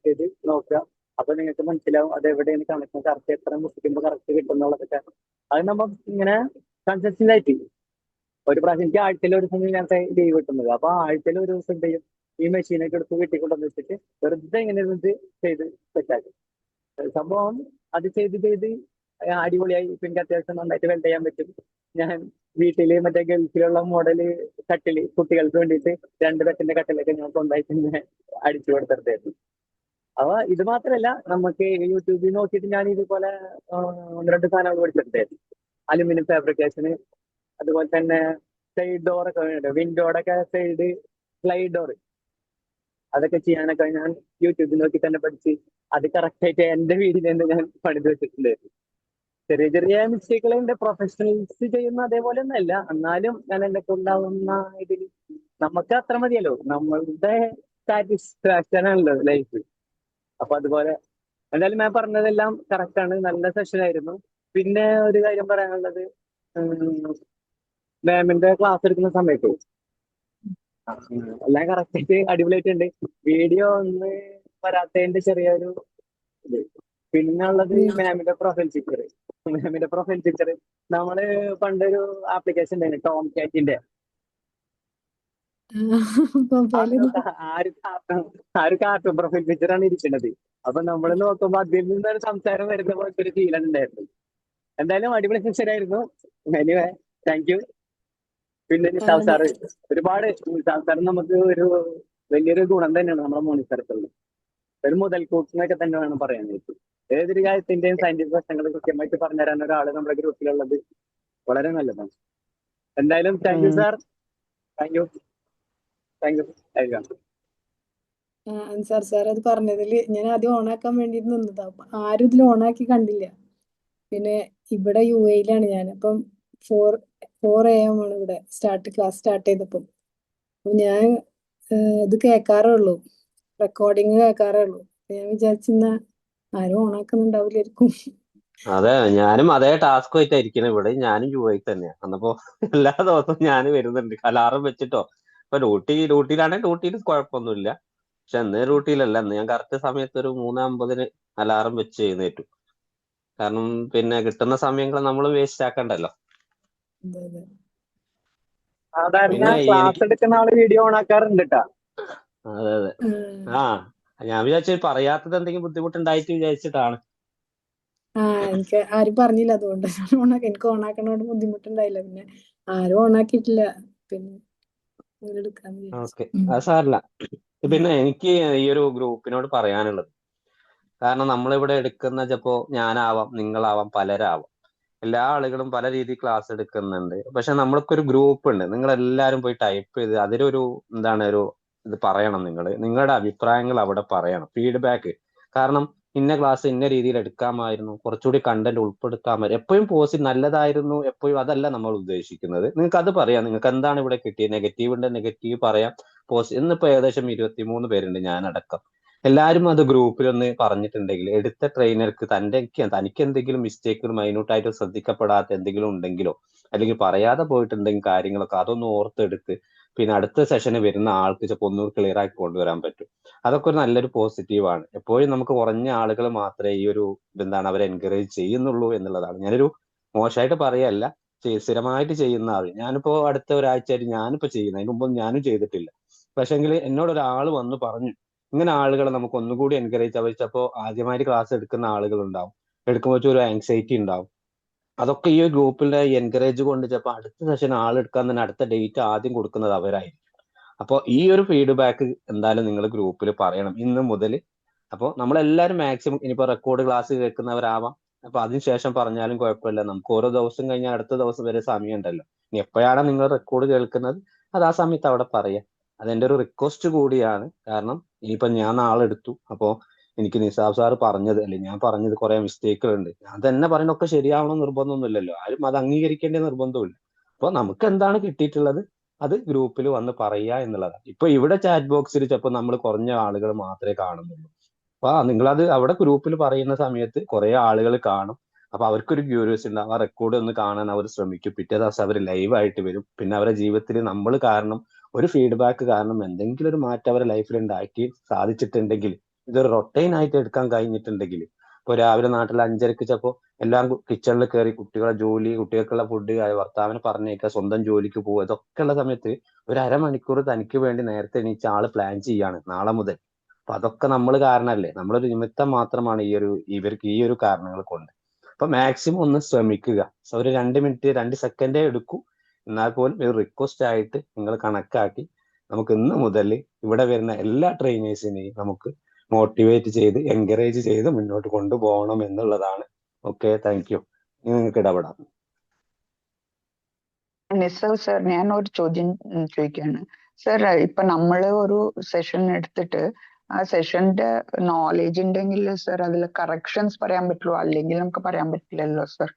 ചെയ്ത് നോക്കുക. അപ്പൊ നിങ്ങൾക്ക് മനസ്സിലാവും അത് എവിടെയാണ് കണക്ഷൻ കറക്റ്റ്, എത്ര മുട്ടിക്കുമ്പോൾ കറക്റ്റ് കിട്ടുന്നുള്ളതൊക്കെ. അത് നമ്മൾ ഇങ്ങനെ കൺസിസ്റ്റന്റ് ആയിട്ട് ഒരു പ്രാവശ്യം എനിക്ക് ആഴ്ചയിൽ ഒരു ദിവസം ഇങ്ങനത്തെ ലീവ് കിട്ടുന്നത്. അപ്പൊ ആഴ്ചയിൽ ഒരു ദിവസം എന്ത് ചെയ്യും, ഈ മെഷീനൊക്കെ എടുത്ത് വീട്ടിൽ കൊണ്ടുവന്ന് വെച്ചിട്ട് വെറുതെ ഇങ്ങനെ ഇരുന്നിട്ട് ചെയ്ത് സെറ്റാക്കും. സംഭവം അത് ചെയ്ത് ചെയ്ത് അടിപൊളിയായി. ഇപ്പൊ എനിക്ക് അത്യാവശ്യം നന്നായിട്ട് വെൽഡ് ചെയ്യാൻ പറ്റും. ഞാൻ വീട്ടില് മറ്റേ ഗൾഫിലുള്ള മോഡല് കട്ടില് കുട്ടികൾക്ക് വേണ്ടിയിട്ട് 2 തട്ടിന്റെ കട്ടിലൊക്കെ ഞാൻ സ്വന്തമായിട്ട് ഇങ്ങനെ അടിച്ചു കൊടുത്തിട്ടായിരുന്നു. അപ്പൊ ഇത് മാത്രമല്ല, നമുക്ക് യൂട്യൂബിൽ നോക്കിയിട്ട് ഞാൻ ഇതുപോലെ 1-2 സാധനങ്ങൾ പഠിച്ചിട്ടുണ്ടായിരുന്നു. അലുമിനിയം ഫാബ്രിക്കേഷന്, അതുപോലെ തന്നെ സൈഡ് ഡോറൊക്കെ വേണ്ട വിൻഡോയുടെ ഒക്കെ സൈഡ് സ്ലൈഡ് ഡോർ, അതൊക്കെ ചെയ്യാനൊക്കെ ഞാൻ യൂട്യൂബിൽ നോക്കി തന്നെ പഠിച്ച് അത് കറക്റ്റ് ആയിട്ട് എന്റെ വീടിൽ തന്നെ ഞാൻ പണിത് വെച്ചിട്ടുണ്ടായിരുന്നു. ചെറിയ ചെറിയ മിസ്റ്റേക്കുകൾ ഉണ്ട്, പ്രൊഫഷണൽസ് ചെയ്യുന്ന അതേപോലെ ഒന്നല്ല, എന്നാലും ഞാൻ എന്നെ കൊണ്ടാവുന്ന ഇതിൽ നമുക്ക് അത്ര മതിയല്ലോ, നമ്മളുടെ സാറ്റിസ്ഫാക്ഷൻ ആണല്ലോ ലൈഫ്. അപ്പൊ അതുപോലെ എന്തായാലും ഞാൻ പറഞ്ഞതെല്ലാം കറക്റ്റ് ആണ്. നല്ല സെഷൻ ആയിരുന്നു. പിന്നെ ഒരു കാര്യം പറയാനുള്ളത്, മാമിന്റെ ക്ലാസ് എടുക്കുന്ന സമയത്ത് എല്ലാം കറക്റ്റ് ആയിട്ട് അടിപൊളിയായിട്ടുണ്ട്. വീഡിയോ ഒന്ന് വരാത്തതിന്റെ ചെറിയൊരു ഇത്. പിന്നെ ഉള്ളത് മാമിന്റെ പ്രൊഫൈൽ പിക്ചർ നമ്മള് പണ്ടൊരു ആപ്ലിക്കേഷൻ ഉണ്ടായിരുന്നു ടോം കാറ്റിന്റെ. പ്രൊഫൈലൊന്നും ആ ഒരു കാർട്ടൂൺ പ്രൊഫൈൽ പിക്ചറാണ് ഇരിക്കുന്നത്. അപ്പൊ നമ്മൾ നോക്കുമ്പോ അതിൽ നിന്നൊരു സംസാരം വരുന്ന പോലത്തെ ഒരു ഫീലാണ് ഉണ്ടായിരുന്നു. എന്തായാലും അടിപൊളി സെഷൻ ആയിരുന്നു. Anyway, thank U. പിന്നെ നിസാം സാറ്, ഒരുപാട് നിസാം സാർ നമുക്ക് ഒരു വലിയൊരു ഗുണം തന്നെയാണ് നമ്മുടെ മോർണിംഗ് സർക്കിളിൽ. ഒരു മുതൽക്കൂട്ടിനൊക്കെ തന്നെ വേണം പറയാനായിട്ട്. ഏതൊരു കാര്യത്തിന്റെയും സയന്റിഫിക് വശങ്ങൾ കൃത്യമായിട്ട് പറഞ്ഞുതരാൻ ഒരാൾ നമ്മുടെ ഗ്രൂപ്പിലുള്ളത് വളരെ നല്ലതാണ്. എന്തായാലും thank you sir. Thank you. Thank U. Ansar sir അത് പറഞ്ഞതില് ഞാൻ ആദ്യം ഓണാക്കാൻ വേണ്ടി നിന്നതാ. അപ്പൊ ആരും ഇതിൽ ഓണാക്കി കണ്ടില്ല. പിന്നെ ഇവിടെ UAE-ലാണ് ഞാൻ. അപ്പം 4 AM ആണ് ഇവിടെ ക്ലാസ് സ്റ്റാർട്ട് ചെയ്തപ്പം. അപ്പൊ ഞാൻ ഇത് കേൾക്കാറേ ഉള്ളൂ, റെക്കോർഡിങ് കേൾക്കാറേ ഉള്ളൂ. ഞാൻ വിചാരിച്ചിരുന്ന ആരും ഓണാക്കുന്നുണ്ടാവില്ലായിരിക്കും. അതെ, ഞാനും അതേ ടാസ്ക് ആയിട്ടായിരിക്കണം. ഇവിടെ ഞാനും UAE തന്നെയാണ്. അന്നപ്പോ എല്ലാ ദിവസവും ഞാൻ വരുന്നുണ്ട് അലാറം വെച്ചിട്ടോ. ഇപ്പൊ ഡ്യൂട്ടിയിലാണെങ്കിൽ ഡ്യൂട്ടിയിൽ കുഴപ്പമൊന്നുമില്ല. പക്ഷെ അന്ന് ഡ്യൂട്ടിയിലല്ല, അന്ന് ഞാൻ കറക്റ്റ് സമയത്ത് ഒരു 3:50 അലാറം വെച്ച് എഴുന്നേറ്റു. കാരണം പിന്നെ കിട്ടുന്ന സമയങ്ങൾ നമ്മൾ വേസ്റ്റ് ആക്കണ്ടല്ലോ. അതെ അതെ. സാധാരണ പിന്നെ ക്ലാസ് എടുക്കുന്ന ആള് വീഡിയോ ഓൺ ആക്കാറുണ്ട് കേട്ടാ. അതെ അതെ. ആ ഞാൻ വിചാരിച്ചു പറയാത്തത് എന്തെങ്കിലും ബുദ്ധിമുട്ടുണ്ടായിട്ട് വിചാരിച്ചിട്ടാണ്. എനിക്ക് ആരും പറഞ്ഞില്ല, അതുകൊണ്ട് എനിക്ക് ഓണാക്കണോട് ബുദ്ധിമുട്ടുണ്ടായില്ല. പിന്നെ ആരും ഓണാക്കിയിട്ടില്ല. പിന്നെ എടുക്കാന്ന് വിചാരിച്ചു. ഓക്കെ, അത് സാരല്ല. പിന്നെ എനിക്ക് ഈ ഒരു ഗ്രൂപ്പിനോട് പറയാനുള്ളത്, കാരണം നമ്മളിവിടെ എടുക്കുന്ന ചിലപ്പോ ഞാനാവാം, നിങ്ങളാവാം, പലരാവാം. എല്ലാ ആളുകളും പല രീതിയിൽ ക്ലാസ് എടുക്കുന്നുണ്ട്. പക്ഷെ നമ്മൾക്കൊരു ഗ്രൂപ്പ് ഉണ്ട്. നിങ്ങൾ എല്ലാവരും പോയി ടൈപ്പ് ചെയ്ത് അതിലൊരു ഇത് പറയണം. നിങ്ങളുടെ അഭിപ്രായങ്ങൾ അവിടെ പറയണം, ഫീഡ്ബാക്ക്. കാരണം ഇന്ന ക്ലാസ് ഇന്ന രീതിയിൽ എടുക്കാമായിരുന്നു, കുറച്ചുകൂടി കണ്ടന്റ് ഉൾപ്പെടുത്താമായിരുന്നു. എപ്പോഴും നല്ലതായിരുന്നു എപ്പോഴും അതല്ല നമ്മൾ ഉദ്ദേശിക്കുന്നത്. നിങ്ങൾക്ക് അത് പറയാം, നിങ്ങൾക്ക് എന്താണ് ഇവിടെ കിട്ടിയത്. നെഗറ്റീവ് ഉണ്ട്, നെഗറ്റീവ് പറയാം. ഇന്നിപ്പോ ഏകദേശം 23 പേരുണ്ട്, ഞാനടക്കം. എല്ലാവരും അത് ഗ്രൂപ്പിലൊന്ന് പറഞ്ഞിട്ടുണ്ടെങ്കിൽ എടുത്ത ട്രെയിനർക്ക് തനിക്ക് എന്തെങ്കിലും മിസ്റ്റേക്കുകൾ മൈന്യൂട്ടായിട്ട് ശ്രദ്ധിക്കപ്പെടാത്ത എന്തെങ്കിലും ഉണ്ടെങ്കിലോ, അല്ലെങ്കിൽ പറയാതെ പോയിട്ടുണ്ടെങ്കിൽ കാര്യങ്ങളൊക്കെ അതൊന്ന് ഓർത്തെടുത്ത് പിന്നെ അടുത്ത സെഷന് വരുന്ന ആൾക്ക് ചിലപ്പോൾ ഒന്നുകൂടി ക്ലിയർ ആക്കി കൊണ്ടുവരാൻ പറ്റും. അതൊക്കെ ഒരു നല്ലൊരു പോസിറ്റീവാണ്. എപ്പോഴും നമുക്ക് കുറഞ്ഞ ആളുകൾ മാത്രമേ ഈ ഒരു അവരെ എൻകറേജ് ചെയ്യുന്നുള്ളൂ എന്നുള്ളതാണ്. ഞാനൊരു മോശമായിട്ട് പറയല്ല, സ്ഥിരമായിട്ട് ചെയ്യുന്ന ആൾ. ഞാനിപ്പോ അടുത്ത ഒരാഴ്ചയായിട്ട് ഞാനിപ്പോ ചെയ്യുന്നത്, അതിന് മുമ്പ് ഞാനും ചെയ്തിട്ടില്ല. പക്ഷെങ്കിൽ എന്നോട് ഒരാൾ വന്ന് പറഞ്ഞു, ഇങ്ങനെ ആളുകളെ നമുക്ക് ഒന്നുകൂടി എൻകറേജ് അവർ ചിലപ്പോൾ ആദ്യമായിട്ട് ക്ലാസ് എടുക്കുന്ന ആളുകൾ ഉണ്ടാവും, എടുക്കുമ്പോൾ ഒരു ആങ്സൈറ്റി ഉണ്ടാവും. അതൊക്കെ ഈ ഒരു ഗ്രൂപ്പിന്റെ എൻകറേജ് കൊണ്ട് ചിലപ്പോൾ അടുത്ത സെഷൻ ആൾ എടുക്കാൻ തന്നെ അടുത്ത ഡേറ്റ് ആദ്യം കൊടുക്കുന്നത് അവരായിരിക്കും. അപ്പോൾ ഈ ഒരു ഫീഡ്ബാക്ക് എന്തായാലും നിങ്ങൾ ഗ്രൂപ്പിൽ പറയണം ഇന്ന് മുതൽ. അപ്പോൾ നമ്മളെല്ലാവരും മാക്സിമം ഇനിയിപ്പോൾ റെക്കോർഡ് ക്ലാസ് കേൾക്കുന്നവരാവാം, അപ്പൊ അതിനുശേഷം പറഞ്ഞാലും കുഴപ്പമില്ല. നമുക്ക് ഓരോ ദിവസം കഴിഞ്ഞാൽ അടുത്ത ദിവസം വരെ സമയം ഉണ്ടല്ലോ. ഇനി എപ്പോഴാണ് നിങ്ങൾ റെക്കോർഡ് കേൾക്കുന്നത് അത് ആ സമയത്ത് അവിടെ പറയാം. അതെന്റെ ഒരു റിക്വസ്റ്റ് കൂടിയാണ്. കാരണം ഇനിയിപ്പോ ഞാൻ നാളെ എടുത്തു, അപ്പോൾ എനിക്ക് നിസാബ് സാറ് പറഞ്ഞത് അല്ലെങ്കിൽ ഞാൻ പറഞ്ഞത് കുറെ മിസ്റ്റേക്കുകൾ ഉണ്ട്, ഞാൻ തന്നെ പറയുന്നതൊക്കെ ശരിയാവണം നിർബന്ധമൊന്നുമില്ലല്ലോ, ആരും അത് അംഗീകരിക്കേണ്ട നിർബന്ധമില്ല. അപ്പോൾ നമുക്ക് എന്താണ് കിട്ടിയിട്ടുള്ളത് അത് ഗ്രൂപ്പിൽ വന്ന് പറയുക എന്നുള്ളതാണ്. ഇപ്പൊ ഇവിടെ ചാറ്റ് ബോക്സിൽ ചിലപ്പോൾ നമ്മൾ കുറഞ്ഞ ആളുകൾ മാത്രമേ കാണുന്നുള്ളൂ. അപ്പൊ നിങ്ങളത് അവിടെ ഗ്രൂപ്പിൽ പറയുന്ന സമയത്ത് കുറെ ആളുകൾ കാണും. അപ്പൊ അവർക്കൊരു ക്യൂരിയോസിറ്റി ഉണ്ടാവും, ആ റെക്കോർഡ് ഒന്ന് കാണാൻ അവർ ശ്രമിക്കും. പിറ്റേ ദിവസം അവർ ലൈവായിട്ട് വരും. പിന്നെ അവരുടെ ജീവിതത്തിൽ നമ്മൾ കാരണം, ഒരു ഫീഡ്ബാക്ക് കാരണം എന്തെങ്കിലും ഒരു മാറ്റം അവരുടെ ലൈഫിൽ ഉണ്ടാക്കി സാധിച്ചിട്ടുണ്ടെങ്കിൽ, ഇതൊരു റൊട്ടൈൻ ആയിട്ട് എടുക്കാൻ കഴിഞ്ഞിട്ടുണ്ടെങ്കിൽ, ഇപ്പൊ രാവിലെ നാട്ടിൽ 5:30 ചിലപ്പോൾ എല്ലാം കിച്ചണിൽ കയറി കുട്ടികളെ ജോലി, കുട്ടികൾക്കുള്ള ഫുഡ്, ഭർത്താവിനെ പറഞ്ഞേക്കുക, സ്വന്തം ജോലിക്ക് പോകുക, ഇതൊക്കെ ഉള്ള സമയത്ത് ഒരു അരമണിക്കൂർ തനിക്ക് വേണ്ടി നേരത്തെ എണീച്ച ആള് പ്ലാൻ ചെയ്യാണ് നാളെ മുതൽ. അപ്പൊ അതൊക്കെ നമ്മൾ കാരണമല്ലേ, നമ്മളൊരു നിമിത്തം മാത്രമാണ് ഇവർക്ക് ഈ ഒരു കാരണങ്ങൾ കൊണ്ട്. അപ്പൊ മാക്സിമം ഒന്ന് ശ്രമിക്കുക. ഒരു 2 മിനിറ്റ് 2 സെക്കൻഡേ എടുക്കൂ, എന്നാൽ പോലും ഒരു റിക്വസ്റ്റ് ആയിട്ട് നിങ്ങൾ കണക്കാക്കി നമുക്ക് ഇന്ന് മുതൽ ഇവിടെ വരുന്ന എല്ലാ ട്രെയിനേഴ്സിനെയും നമുക്ക് മോട്ടിവേറ്റ് ചെയ്ത് എൻകറേജ് ചെയ്ത് മുന്നോട്ട് കൊണ്ടുപോകണം എന്നുള്ളതാണ്. Okay, thank U. നിങ്ങൾക്ക് ഇടപെടാം. നിസാവ് സർ, ഞാൻ ഒരു ചോദ്യം ചോദിക്കുകയാണ് സർ. ഇപ്പൊ നമ്മള് ഒരു സെഷൻ എടുത്തിട്ട് ആ സെഷന്റെ നോളേജ് ഉണ്ടെങ്കിൽ സർ അതിൽ കറക്ഷൻസ് പറയാൻ പറ്റുള്ളൂ, അല്ലെങ്കിൽ നമുക്ക് പറയാൻ പറ്റില്ലല്ലോ സർ?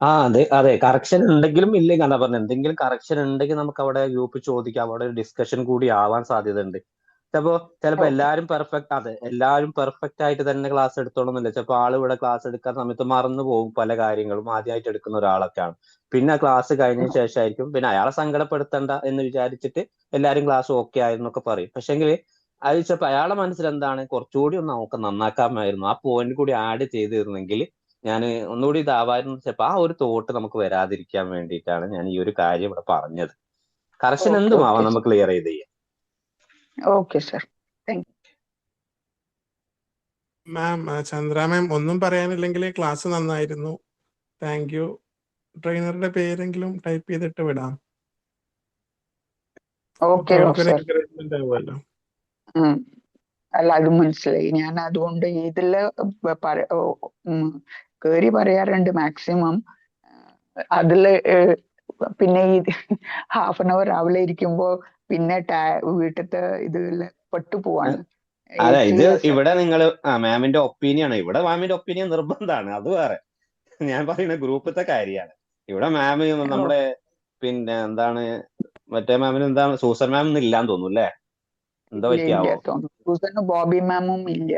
അതെ അതെ, കറക്ഷൻ ഉണ്ടെങ്കിലും ഇല്ലെങ്കിൽ അതാ പറഞ്ഞത്, എന്തെങ്കിലും കറക്ഷൻ ഉണ്ടെങ്കിൽ നമുക്ക് അവിടെ ഗ്രൂപ്പ് ചോദിക്കാം, അവിടെ ഒരു ഡിസ്കഷൻ കൂടി ആവാൻ സാധ്യതയുണ്ട്. ചിലപ്പോ എല്ലാവരും എല്ലാവരും പെർഫെക്റ്റ് ആയിട്ട് തന്നെ ക്ലാസ് എടുത്തോളുന്നില്ല. ചിലപ്പോൾ ആൾ ഇവിടെ ക്ലാസ് എടുക്കാൻ സമയത്ത് മറന്നു പോകും പല കാര്യങ്ങളും, ആദ്യമായിട്ട് എടുക്കുന്ന ഒരാളൊക്കെയാണ്. പിന്നെ ക്ലാസ് കഴിഞ്ഞതിന് ശേഷമായിരിക്കും പിന്നെ അയാളെ സങ്കടപ്പെടുത്തണ്ട എന്ന് വിചാരിച്ചിട്ട് എല്ലാവരും ക്ലാസ് ഓക്കെ ആയിരുന്നൊക്കെ പറയും. പക്ഷെങ്കിൽ അത് ചിലപ്പോൾ അയാളെ മനസ്സിൽ എന്താണ്, കുറച്ചുകൂടി ഒന്ന് നമുക്ക് നന്നാക്കാമായിരുന്നു, ആ പോയിന്റ് കൂടി ആഡ് ചെയ്തിരുന്നെങ്കിൽ ഞാൻ ഒന്നുകൂടി ഇതാവായിരുന്നു. ചിലപ്പോൾ ആ ഒരു തോട്ട് നമുക്ക് വരാതിരിക്കാൻ വേണ്ടിയിട്ടാണ് ഞാൻ ഈ ഒരു കാര്യം ഇവിടെ പറഞ്ഞത്. കറക്ഷൻ എന്തും ആവാം, നമുക്ക് ക്ലിയർ ചെയ്ത് ചെയ്യാം. Okay sir, thank you. Ma'am, Chandra ma'am, ഒന്നും പറയാനില്ലെങ്കിൽ ക്ലാസ് നന്നായിരുന്നു, താങ്ക് യു. ട്രെയിനറുടെ പേരെങ്കിലും ടൈപ്പ് ചെയ്തിട്ട് വിടാം. Okay sir. എൻകറേജ്മെന്റ് ആവുമല്ലോ. അല്ല, അത് മനസ്സിലായി. ഞാൻ അതുകൊണ്ട് ഇതില് കേറി പറയാറുണ്ട് മാക്സിമം. അതില് പിന്നെ ഈ ഹാഫ് ആൻ അവർ രാവിലെ ഇരിക്കുമ്പോ പിന്നെ വീട്ടിലത്തെ ഇതില് പെട്ടുപോവാണ്. അതെ, ഇത് ഇവിടെ നിങ്ങൾ മാമിന്റെ ഒപ്പീനിയൻ, ഇവിടെ മാമിന്റെ ഒപ്പീനിയൻ നിർബന്ധമാണ്, അത് വേറെ. ഞാൻ പറയുന്ന ഗ്രൂപ്പത്തെ കാര്യമാണ്. ഇവിടെ മാം നമ്മുടെ പിന്നെ എന്താണ് മറ്റേ മാമിന് എന്താണ് സൂസൻ മാം ഒന്നും ഇല്ലാന്ന് തോന്നുന്നു അല്ലേ? എന്താ പറ്റിയാവോ? ബോബി മാമും ഇല്ല.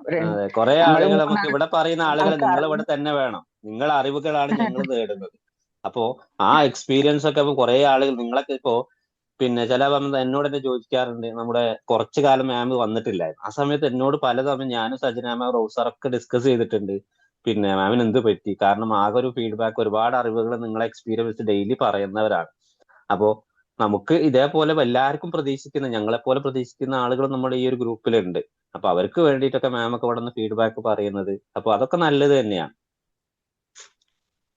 അതെ, കുറെ ആളുകൾ നമുക്ക് ഇവിടെ പറയുന്ന ആളുകൾ നിങ്ങൾ ഇവിടെ തന്നെ വേണം. നിങ്ങളെ അറിവുകളാണ് ഞങ്ങൾ നേടുന്നത്. അപ്പോ ആ എക്സ്പീരിയൻസ് ഒക്കെ കുറെ ആളുകൾ നിങ്ങളൊക്കെ ഇപ്പോ പിന്നെ ചില എന്നോട് തന്നെ ചോദിക്കാറുണ്ട്, നമ്മുടെ കുറച്ചു കാലം മാം വന്നിട്ടില്ലായിരുന്നു. ആ സമയത്ത് എന്നോട് പലതവണ ഞാനും സജന മാം, റോസറൊക്കെ ഡിസ്കസ് ചെയ്തിട്ടുണ്ട്. പിന്നെ മാമിന് എന്ത് പറ്റി, കാരണം ആകെ ഒരു ഫീഡ്ബാക്ക്, ഒരുപാട് അറിവുകൾ നിങ്ങളെ എക്സ്പീരിയൻസ് ഡെയിലി പറയുന്നവരാണ്. അപ്പോ നമുക്ക് ഇതേപോലെ എല്ലാവർക്കും പ്രതീക്ഷിക്കുന്ന, ഞങ്ങളെപ്പോലെ പ്രതീക്ഷിക്കുന്ന ആളുകൾ നമ്മുടെ ഈ ഒരു ഗ്രൂപ്പിലുണ്ട്. അപ്പൊ അവർക്ക് വേണ്ടിയിട്ടൊക്കെ മാം ഒക്കെ ഇവിടെ നിന്ന് ഫീഡ്ബാക്ക് പറയുന്നത്, അപ്പൊ അതൊക്കെ നല്ലത് തന്നെയാണ്.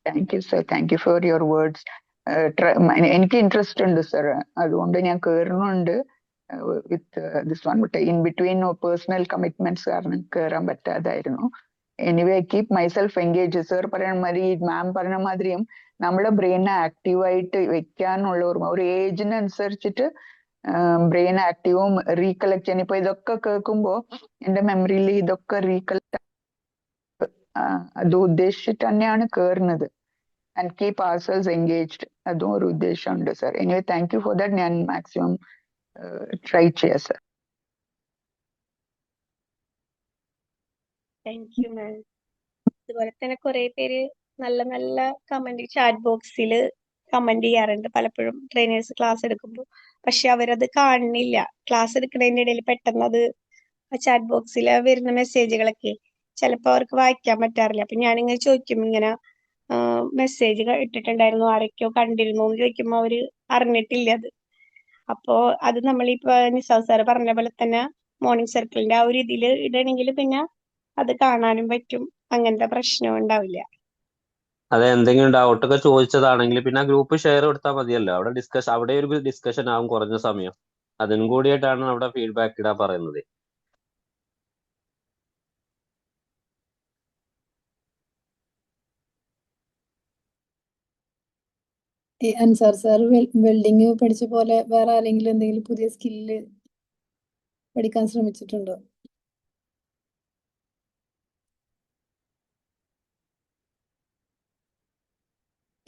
Thank you sir, thank you for your words. എനിക്ക് ഇൻട്രസ്റ്റ് ഉണ്ട് സർ, അതുകൊണ്ട് ഞാൻ കയറുന്നുണ്ട് with this one. In between personal commitments കാരണം കയറാൻ പറ്റാതായിരുന്നു. Anyway, keep myself engage. Sir പറയുന്ന മാതിരി, മാം പറഞ്ഞ മാതിരിയും നമ്മുടെ ബ്രെയിനെ ആക്റ്റീവായിട്ട് വെക്കാനുള്ള ഒരു ഏജിനനുസരിച്ചിട്ട് ബ്രെയിൻ ആക്റ്റീവും റീകളക്ട് ചെയ്യാൻ. ഇപ്പൊ ഇതൊക്കെ കേൾക്കുമ്പോ എന്റെ മെമ്മറിയിൽ ഇതൊക്കെ റീകളക്ട് അത് ഉദ്ദേശിച്ചിട്ട് തന്നെയാണ് കയറുന്നത്. ആൻഡ് കീപ് ourselves എൻഗേജ്ഡ്, അതും ഒരു ഉദ്ദേശമുണ്ട് sir. Anyway, thank you for that. ഞാൻ മാക്സിമം ട്രൈ ചെയ്യാം സർ. Thank you ma'am. അതുപോലെ തന്നെ കുറെ പേര് നല്ല നല്ല കമന്റ് ചാറ്റ് ബോക്സിൽ കമന്റ് ചെയ്യാറുണ്ട് പലപ്പോഴും ട്രെയിനേഴ്സ് ക്ലാസ് എടുക്കുമ്പോൾ. പക്ഷെ അവരത് കാണുന്നില്ല. ക്ലാസ് എടുക്കുന്നതിന്റെ ഇടയിൽ പെട്ടെന്ന് അത് ചാറ്റ് ബോക്സിൽ വരുന്ന മെസ്സേജുകളൊക്കെ ചിലപ്പോൾ അവർക്ക് വായിക്കാൻ പറ്റാറില്ല. അപ്പൊ ഞാനിങ്ങനെ ചോദിക്കും, ഇങ്ങനെ മെസ്സേജ് ഇട്ടിട്ടുണ്ടായിരുന്നു, ആരൊക്കെയോ കണ്ടിരുന്നു എന്ന് ചോദിക്കുമ്പോൾ അവര് അറിഞ്ഞിട്ടില്ല അത്. അപ്പോ അത് നമ്മളിപ്പോ നിസാദ് സാറ് പറഞ്ഞ പോലെ തന്നെ മോർണിംഗ് സർക്കിളിന്റെ ആ ഒരു ഇതില് ഇടണമെങ്കിൽ പിന്നെ അത് കാണാനും പറ്റും, അങ്ങനത്തെ പ്രശ്നം ഉണ്ടാവില്ല. അതെ, എന്തെങ്കിലും ഡൗട്ടൊക്കെ ചോദിച്ചതാണെങ്കിൽ പിന്നെ ആ ഗ്രൂപ്പ് ഷെയർ കൊടുത്താൽ മതിയല്ലോ. അവിടെ ഒരു ഡിസ്കഷൻ ആവും കുറഞ്ഞ സമയം. അതിനും കൂടിയിട്ടാണ് അവിടെ ഫീഡ്ബാക്ക് ഇടാൻ പറയുന്നത്. ഈ അൻസാർ സാർ വെൽഡിങ് പഠിച്ച പോലെ വേറെ ആരെങ്കിലും എന്തെങ്കിലും പുതിയ സ്കില്ല് പഠിക്കാൻ ശ്രമിച്ചിട്ടുണ്ടോ?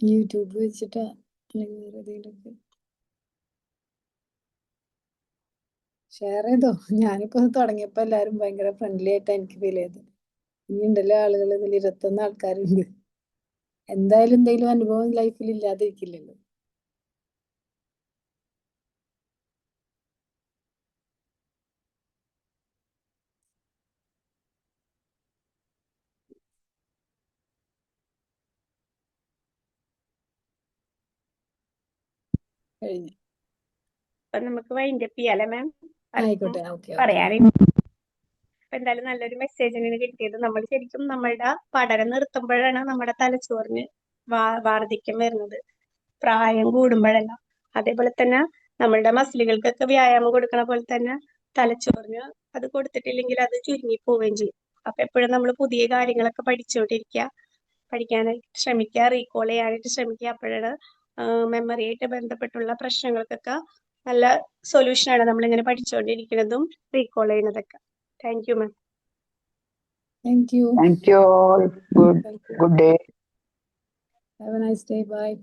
യൂട്യൂബ് വെച്ചിട്ടാ അല്ലെങ്കിൽ വേറെ ഏതെങ്കിലുമൊക്കെ ഷെയർ ചെയ്തോ? ഞാനിപ്പോ തുടങ്ങിയപ്പോ എല്ലാരും ഭയങ്കര ഫ്രണ്ട്ലി ആയിട്ടാ എനിക്ക് ഫീൽ ചെയ്തത്. ഇനി ഉണ്ടല്ലോ ആളുകൾ, ഇതിൽ 21 ആൾക്കാരുണ്ട്. എന്തായാലും എന്തെങ്കിലും അനുഭവം ലൈഫിൽ ഇല്ലാതിരിക്കില്ലല്ലോ. കഴിഞ്ഞു. അപ്പൊ നമുക്ക് വൈൻഡപ്പ് ചെയ്യാലേ മാം? ആയിക്കോട്ടെ, ഓക്കെ. പറയാനേ എന്തായാലും നല്ലൊരു മെസ്സേജാണ് കിട്ടിയത്. നമ്മൾ ശരിക്കും നമ്മളുടെ പഠനം നിർത്തുമ്പോഴാണ് നമ്മുടെ തലച്ചോറിന് വാർദ്ധക്യം വരുന്നത്, പ്രായം കൂടുമ്പോഴല്ല. അതേപോലെ തന്നെ നമ്മളുടെ മസിലുകൾക്കൊക്കെ വ്യായാമം കൊടുക്കണ പോലെ തന്നെ തലച്ചോറിന് അത് കൊടുത്തിട്ടില്ലെങ്കിൽ അത് ചുരുങ്ങി പോവുകയും ചെയ്യും. അപ്പൊ എപ്പോഴും നമ്മൾ പുതിയ കാര്യങ്ങളൊക്കെ പഠിച്ചുകൊണ്ടിരിക്കുക, പഠിക്കാനായിട്ട് ശ്രമിക്കുക, റീകോൾ ചെയ്യാനായിട്ട് ശ്രമിക്കുക. അപ്പോഴാണ് മെമ്മറി ആയിട്ട് ബന്ധപ്പെട്ടുള്ള പ്രശ്നങ്ങൾക്കൊക്കെ നല്ല സൊല്യൂഷനാണ് നമ്മളിങ്ങനെ പഠിച്ചുകൊണ്ടിരിക്കുന്നതും റീകോൾ ചെയ്യുന്നതൊക്കെ. Thank you ma'am. Thank U. Thank you all. Good day. Have a nice day. Bye.